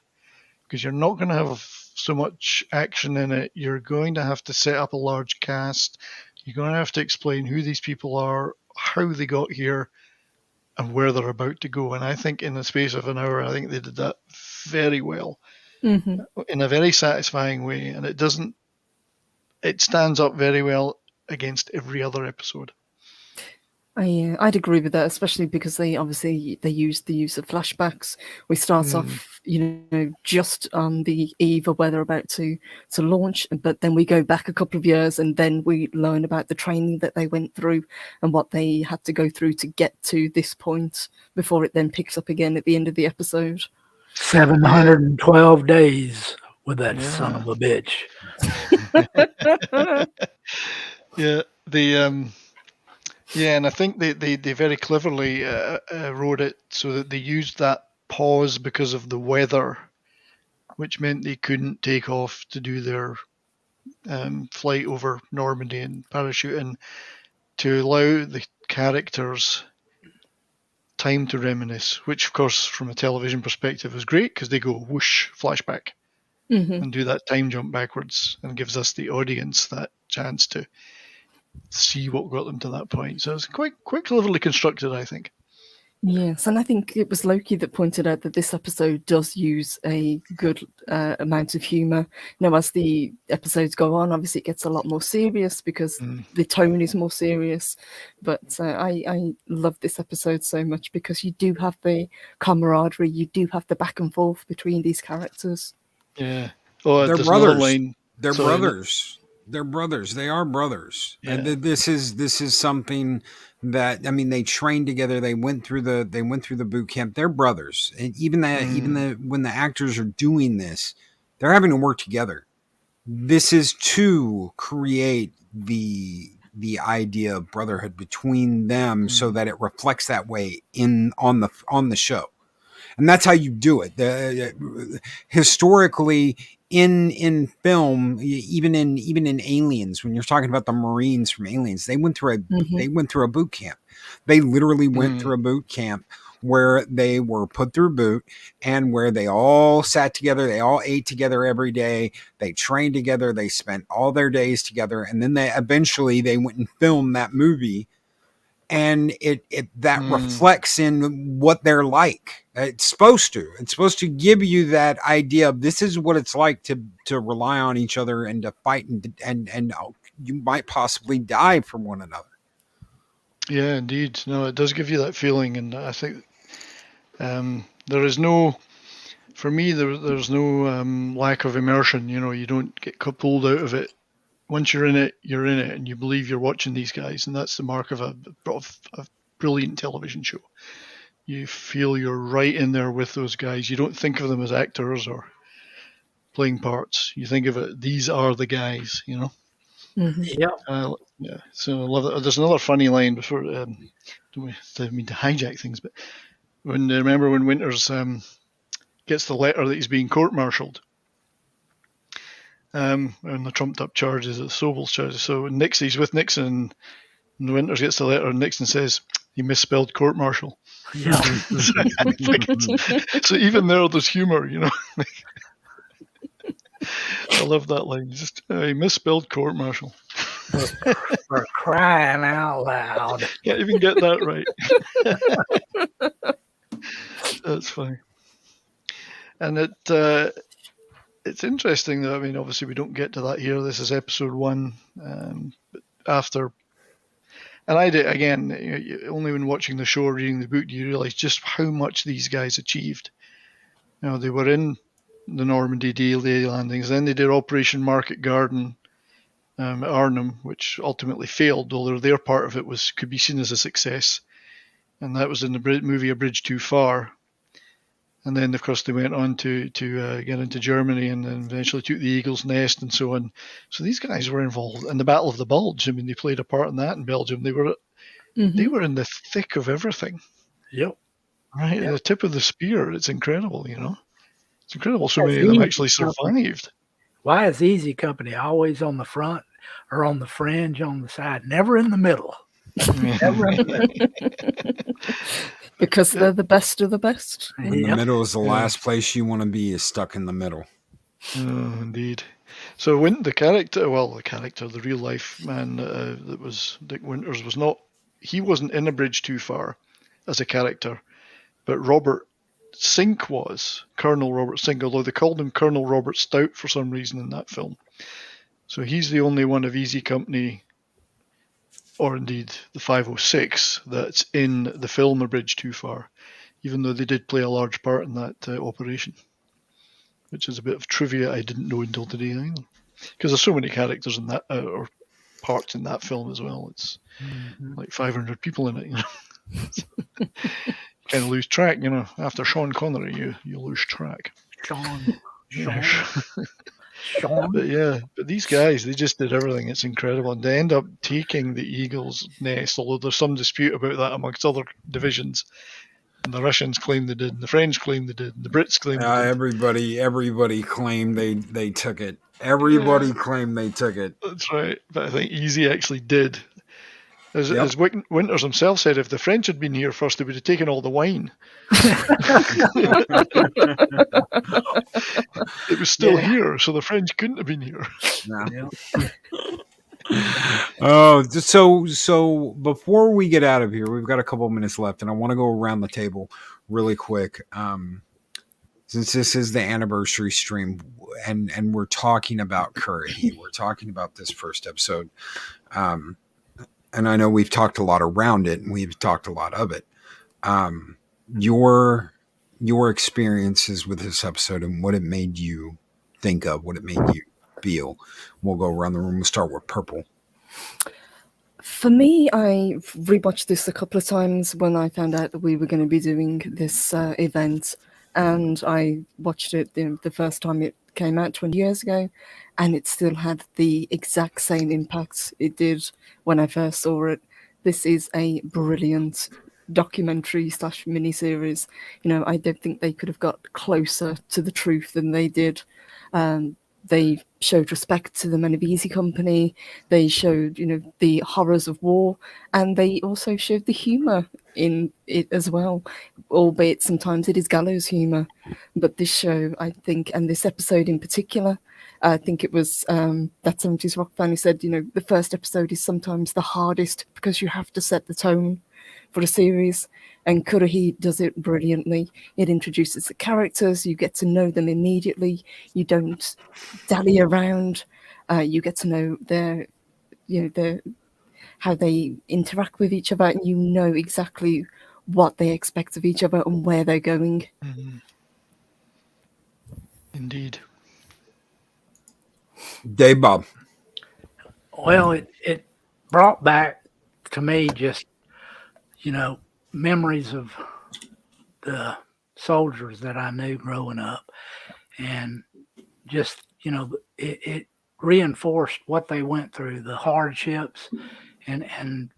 because you're not going to have so much action in it. You're going to have to set up a large cast. You're going to have to explain who these people are, how they got here, and where they're about to go. And I think in the space of an hour, I think they did that very well, in a very satisfying way. And it stands up very well against every other episode. I'd agree with that, especially because they used the use of flashbacks. We start off, just on the eve of where they're about to launch, but then we go back a couple of years, and then we learn about the training that they went through and what they had to go through to get to this point before it then picks up again at the end of the episode. 712 days with that son of a bitch. Yeah, and I think they very cleverly wrote it so that they used that pause because of the weather, which meant they couldn't take off to do their flight over Normandy and parachuting, to allow the characters time to reminisce, which, of course, from a television perspective is great because they go whoosh, flashback, and do that time jump backwards, and gives us, the audience, that chance to see what got them to that point. So it's quite cleverly constructed, I think. Yes, and I think it was Loki that pointed out that this episode does use a good amount of humour. As the episodes go on, obviously it gets a lot more serious because the tone is more serious. But I love this episode so much because you do have the camaraderie, you do have the back and forth between these characters. Yeah. Oh, they're brothers. They're brothers. They're brothers. They are brothers. Yeah. And this is something that, they trained together. They went through the boot camp. They're brothers. And even when the actors are doing this, they're having to work together. This is to create the idea of brotherhood between them, so that it reflects that way on the show. And that's how you do it. Historically, in film, even in Aliens, when you're talking about the Marines from Aliens, they went through a boot camp. They literally went through a boot camp where they were put through boot and where they all sat together. They all ate together every day. They trained together. They spent all their days together. And then they went and filmed that movie. And that reflects in what they're like. It's supposed to give you that idea of this is what it's like to rely on each other and to fight and you might possibly die for one another. Yeah, indeed. No, it does give you that feeling, and I think there is no, for me, there's no lack of immersion. You know, you don't get pulled out of it. Once you're in it, and you believe you're watching these guys, and that's the mark of a brilliant television show. You feel you're right in there with those guys. You don't think of them as actors or playing parts. You think of it, these are the guys, you know? Yeah. Yeah, so I love it. There's another funny line before, don't mean to hijack things, but remember when Winters gets the letter that he's being court-martialed, and the trumped-up charges, the Sobel's charges. So he's with Nixon, and Winters gets the letter, and Nixon says, he misspelled court-martial. Yeah. So even there's humor, you know. I love that line. Just he misspelled court-martial. For crying out loud. Can't even get that right. That's funny. And it's interesting though. I mean, obviously we don't get to that here. This is episode 1. But after, and I did again. Only when watching the show or reading the book do you realise just how much these guys achieved. You know, they were in the Normandy D-Day landings. Then they did Operation Market Garden at Arnhem, which ultimately failed, although their part of it could be seen as a success. And that was in the movie A Bridge Too Far. And then, of course, they went on to get into Germany and then eventually took the Eagle's Nest and so on. So these guys were involved in the Battle of the Bulge. I mean, they played a part in that in Belgium. They were in the thick of everything. Yep. Right, at the tip of the spear. It's incredible, you know. It's incredible so many of them actually survived. Why is Easy Company always on the front or on the fringe on the side, never in the middle? Never in the middle. Because they're the best of the best. In the middle is the last place you want to be, is stuck in the middle. Oh, indeed. So the real life man that was Dick Winters wasn't in A Bridge Too Far as a character, but Robert Sink was, Colonel Robert Sink, although they called him Colonel Robert Stout for some reason in that film. So he's the only one of Easy Company, or indeed the 506, that's in the film A Bridge Too Far, even though they did play a large part in that operation, which is a bit of trivia I didn't know until today either. Because there's so many characters in that, or parts in that film as well. It's like 500 people in it, you know. Kind of lose track, you know. After Sean Connery, you lose track. Sean. But these guys, they just did everything. It's incredible, and they end up taking the Eagle's Nest. Although there's some dispute about that amongst other divisions. And the Russians claim they did, and the French claim they did, and the Brits claim they did. Everybody claimed they took it. Everybody claimed they took it. That's right. But I think Easy actually did. As Winters himself said, if the French had been here first, they would have taken all the wine. It was still here, so the French couldn't have been here. Oh, so before we get out of here, we've got a couple of minutes left, and I want to go around the table really quick. Since this is the anniversary stream, and we're talking about CURRAHEE, we're talking about this first episode. And I know we've talked a lot around it, and we've talked a lot of it. Your experiences with this episode and what it made you think of, what it made you feel. We'll go around the room. We'll start with Purple. For me, I rewatched this a couple of times when I found out that we were going to be doing this event, and I watched it the first time it came out 20 years ago, and it still had the exact same impact it did when I first saw it. This is a brilliant documentary / miniseries. You know, I don't think they could have got closer to the truth than they did. They showed respect to the men of Easy Company. They showed, the horrors of war, and they also showed the humour in it as well, albeit sometimes it is gallows humour. But this show, I think, and this episode in particular, I think it was that 70s Rock fan who said, the first episode is sometimes the hardest because you have to set the tone for the series, and CURRAHEE does it brilliantly. It introduces the characters, you get to know them immediately, you don't dally around, you get to know their how they interact with each other, and you know exactly what they expect of each other and where they're going. Mm-hmm. Indeed. Dave Bob. Well, it brought back to me just, memories of the soldiers that I knew growing up, and just, it reinforced what they went through, the hardships, and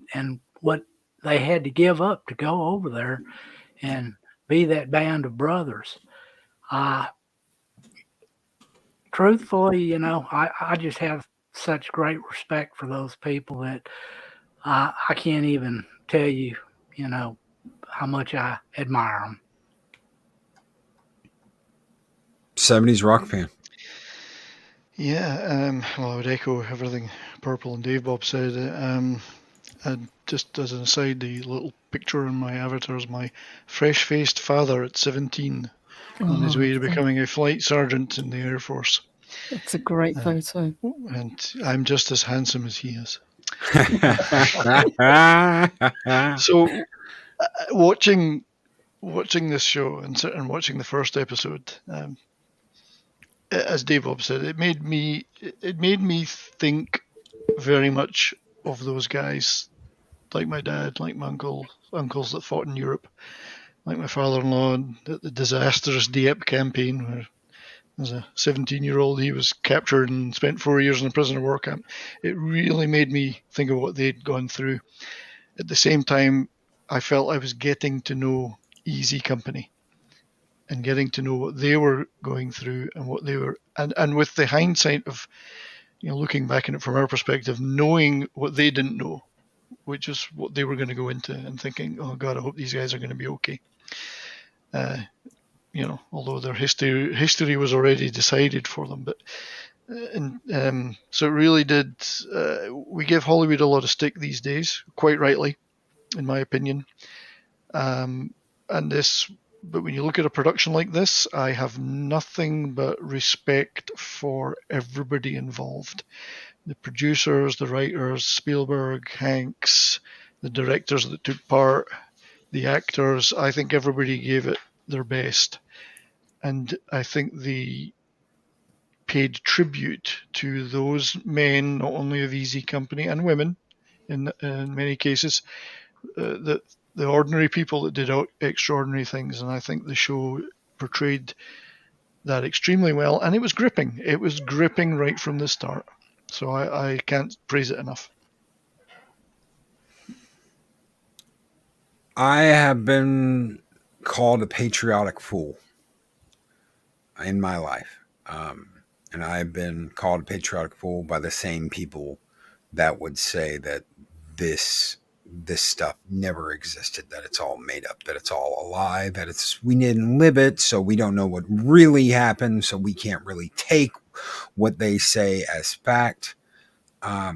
what they had to give up to go over there and be that band of brothers. Truthfully, I just have such great respect for those people that I can't even tell you, how much I admire them. 70s Rock fan. Yeah, well, I would echo everything Purple and Dave Bob said. And just as an aside, the little picture in my avatar is my fresh-faced father at 17 on his way to becoming a flight sergeant in the Air Force. It's a great photo. And I'm just as handsome as he is. So, watching this show and watching the first episode, as Dave Bob said, it made me think very much of those guys, like my dad, like my uncles that fought in Europe, like my father-in-law, the disastrous Dieppe campaign, where as a 17-year-old he was captured and spent 4 years in a prisoner of war camp. It really made me think of what they'd gone through. At the same time, I felt I was getting to know Easy Company and getting to know what they were going through and what they were, and with the hindsight of, looking back on it from our perspective, knowing what they didn't know, which is what they were going to go into, and thinking, oh God, I hope these guys are going to be okay. Although their history was already decided for them, but so it really did. We give Hollywood a lot of stick these days, quite rightly, in my opinion. But when you look at a production like this, I have nothing but respect for everybody involved. The producers, the writers, Spielberg, Hanks, the directors that took part, the actors. I think everybody gave it their best. And I think they paid tribute to those men, not only of Easy Company, and women in many cases, the ordinary people that did extraordinary things. And I think the show portrayed that extremely well. And it was gripping. It was gripping right from the start. So I can't praise it enough. I have been called a patriotic fool in my life. And I've been called a patriotic fool by the same people that would say that this stuff never existed, that it's all made up, that it's all a lie, that we didn't live it, so we don't know what really happened, so we can't really take what they say as fact. I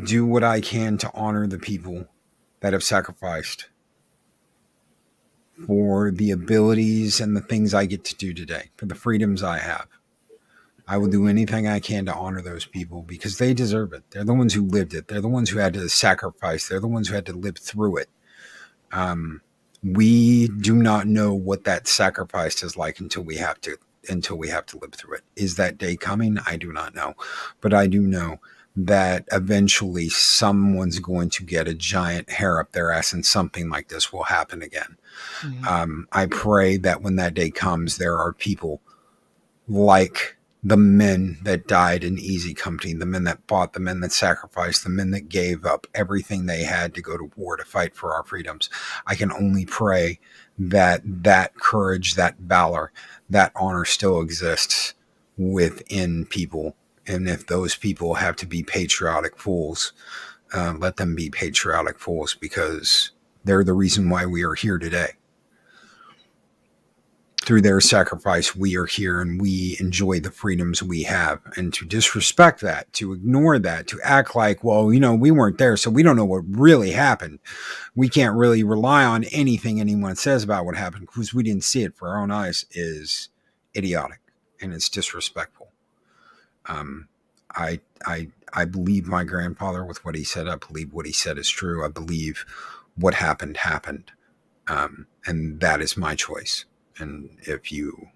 do what I can to honor the people that have sacrificed for the abilities and the things I get to do today, for the freedoms I have. I will do anything I can to honor those people because they deserve it. They're the ones who lived it. They're the ones who had to sacrifice. They're the ones who had to live through it. We do not know what that sacrifice is like until we have to live through it. Is that day coming? I do not know. But I do know that eventually someone's going to get a giant hair up their ass and something like this will happen again. Mm-hmm. I pray that when that day comes, there are people like the men that died in Easy Company, the men that fought, the men that sacrificed, the men that gave up everything they had to go to war to fight for our freedoms. I can only pray that courage, that valor, that honor still exists within people. And if those people have to be patriotic fools, let them be patriotic fools, because they're the reason why we are here today. Through their sacrifice, we are here and we enjoy the freedoms we have. And to disrespect that, to ignore that, to act like, well, we weren't there, so we don't know what really happened. We can't really rely on anything anyone says about what happened because we didn't see it for our own eyes, is idiotic, and it's disrespectful. I believe my grandfather with what he said. I believe what he said is true. I believe what happened. And that is my choice. And if you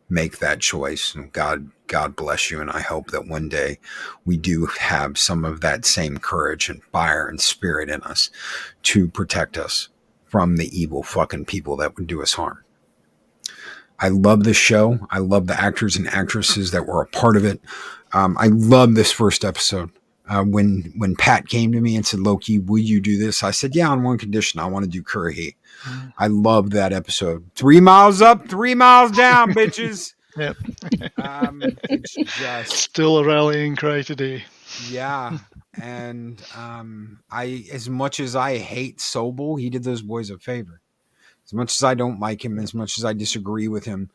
make that choice, God bless you. And I hope that one day we do have some of that same courage and fire and spirit in us to protect us from the evil fucking people that would do us harm. I love this show. I love the actors and actresses that were a part of it. I love this first episode. When Pat came to me and said, Loki, will you do this? I said, yeah, on one condition. I want to do CURRAHEE. I love that episode. 3 miles up, 3 miles down, bitches. Yep. It's just still a rallying cry today. Yeah. And as much as I hate Sobel, he did those boys a favor. As much as I don't like him, as much as I disagree with him,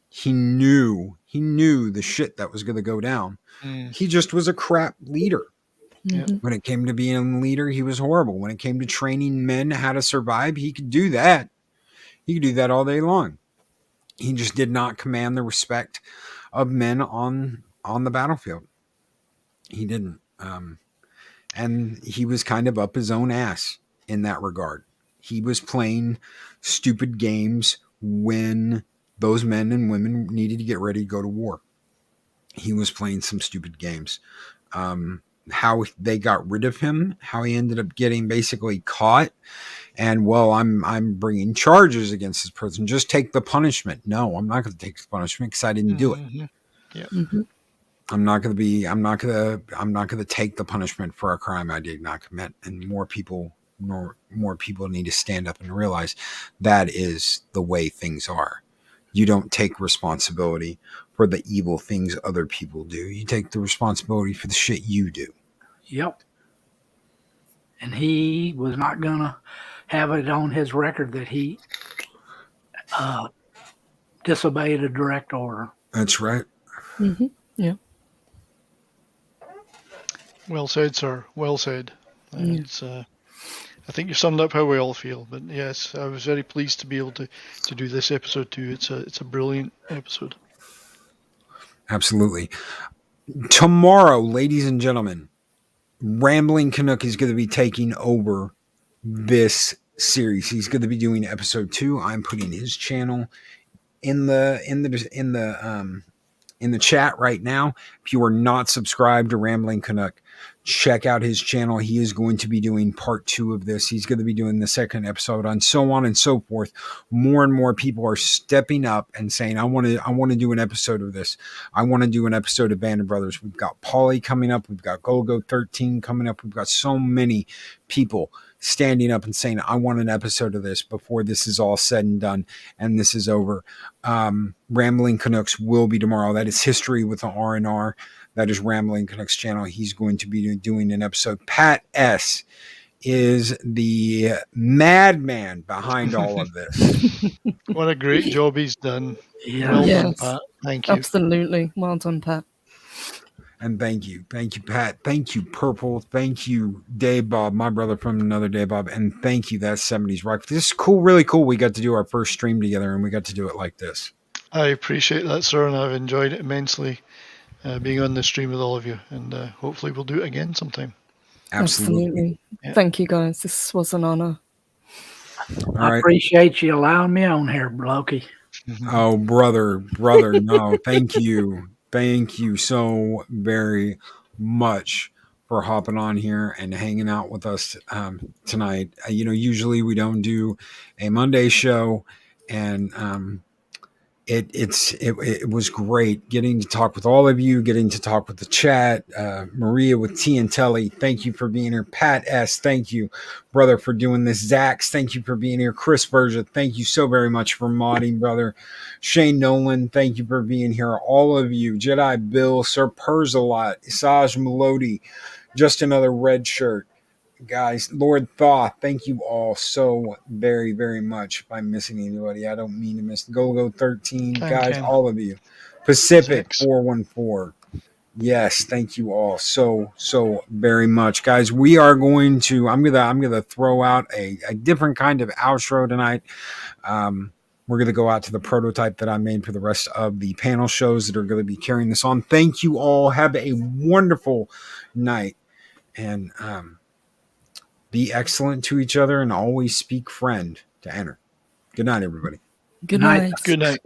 he knew the shit that was going to go down. He just was a crap leader. Mm-hmm. When it came to being a leader, he was horrible. When it came to training men how to survive, he could do that. He could do that all day long. He just did not command the respect of men on the battlefield. He didn't. And he was kind of up his own ass in that regard. He was playing stupid games when those men and women needed to get ready to go to war. He was playing some stupid games. How they got rid of him, how he ended up getting basically caught, and I'm bringing charges against this person. Just take the punishment. No, I'm not going to take the punishment because I didn't do it. Yeah. Mm-hmm. I'm not going to take the punishment for a crime I did not commit. And more people need to stand up and realize that is the way things are. You don't take responsibility for the evil things other people do. You take the responsibility for the shit you do. Yep. And he was not going to have it on his record that he disobeyed a direct order. That's right. Mm-hmm. Yeah. Well said, sir. Well said. It's, I think you summed up how we all feel. But yes, I was very pleased to be able to do this episode too. It's a brilliant episode. Absolutely. Tomorrow, ladies and gentlemen, Rambling Canuck is going to be taking over this series. He's going to be doing episode 2. I'm putting his channel in the chat right now. If you are not subscribed to Rambling Canuck, check out his channel. He is going to be doing part 2 of this. He's going to be doing the second episode, and so on and so forth. More and more people are stepping up and saying, I want to do an episode of this. I want to do an episode of Band of Brothers. We've got Paulie coming up. We've got Golgo 13 coming up. We've got so many people standing up and saying, I want an episode of this before this is all said and done and this is over. Rambling Canucks will be tomorrow. That is History with the R&R. That is Rambling Canucks channel. He's going to be doing an episode. Pat S. is the madman behind all of this. What a great job he's done. Yeah. Well Yes. done, Pat. Thank you. Absolutely. Well done, Pat. And thank you, Pat. Thank you, Purple. Thank you, Dave Bob, my brother from another Dave Bob. And thank you, that 70s Rock. This is cool, really cool. We got to do our first stream together, and we got to do it like this. I appreciate that, sir, and I've enjoyed it immensely being on the stream with all of you. And hopefully we'll do it again sometime. Absolutely. Yeah. Thank you, guys. This was an honor. All I right. appreciate you allowing me on here, Blokey. Oh, brother, no, thank you. Thank you so very much for hopping on here and hanging out with us tonight. Usually we don't do a Monday show, and it was great getting to talk with all of you, getting to talk with the chat. Maria with T and Telly, thank you for being here. Pat S, thank you, brother, for doing this. Zax, thank you for being here. Chris Berger, thank you so very much for modding, brother. Shane Nolan, thank you for being here. All of you, Jedi Bill, Sir Persalot, Isaj Melody, just another red shirt. Guys, Lord Thaw, thank you all so very, very much. If I'm missing anybody, I don't mean to miss. Go 13, guys, Ken. all of you. Pacific Zax. 414. Yes, thank you all so very much, guys. We are going to. I'm gonna throw out a different kind of outro tonight. We're gonna go out to the prototype that I made for the rest of the panel shows that are going to be carrying this on. Thank you all. Have a wonderful night, and be excellent to each other, and always speak friend to enter. Good night, everybody. Good night. Good night.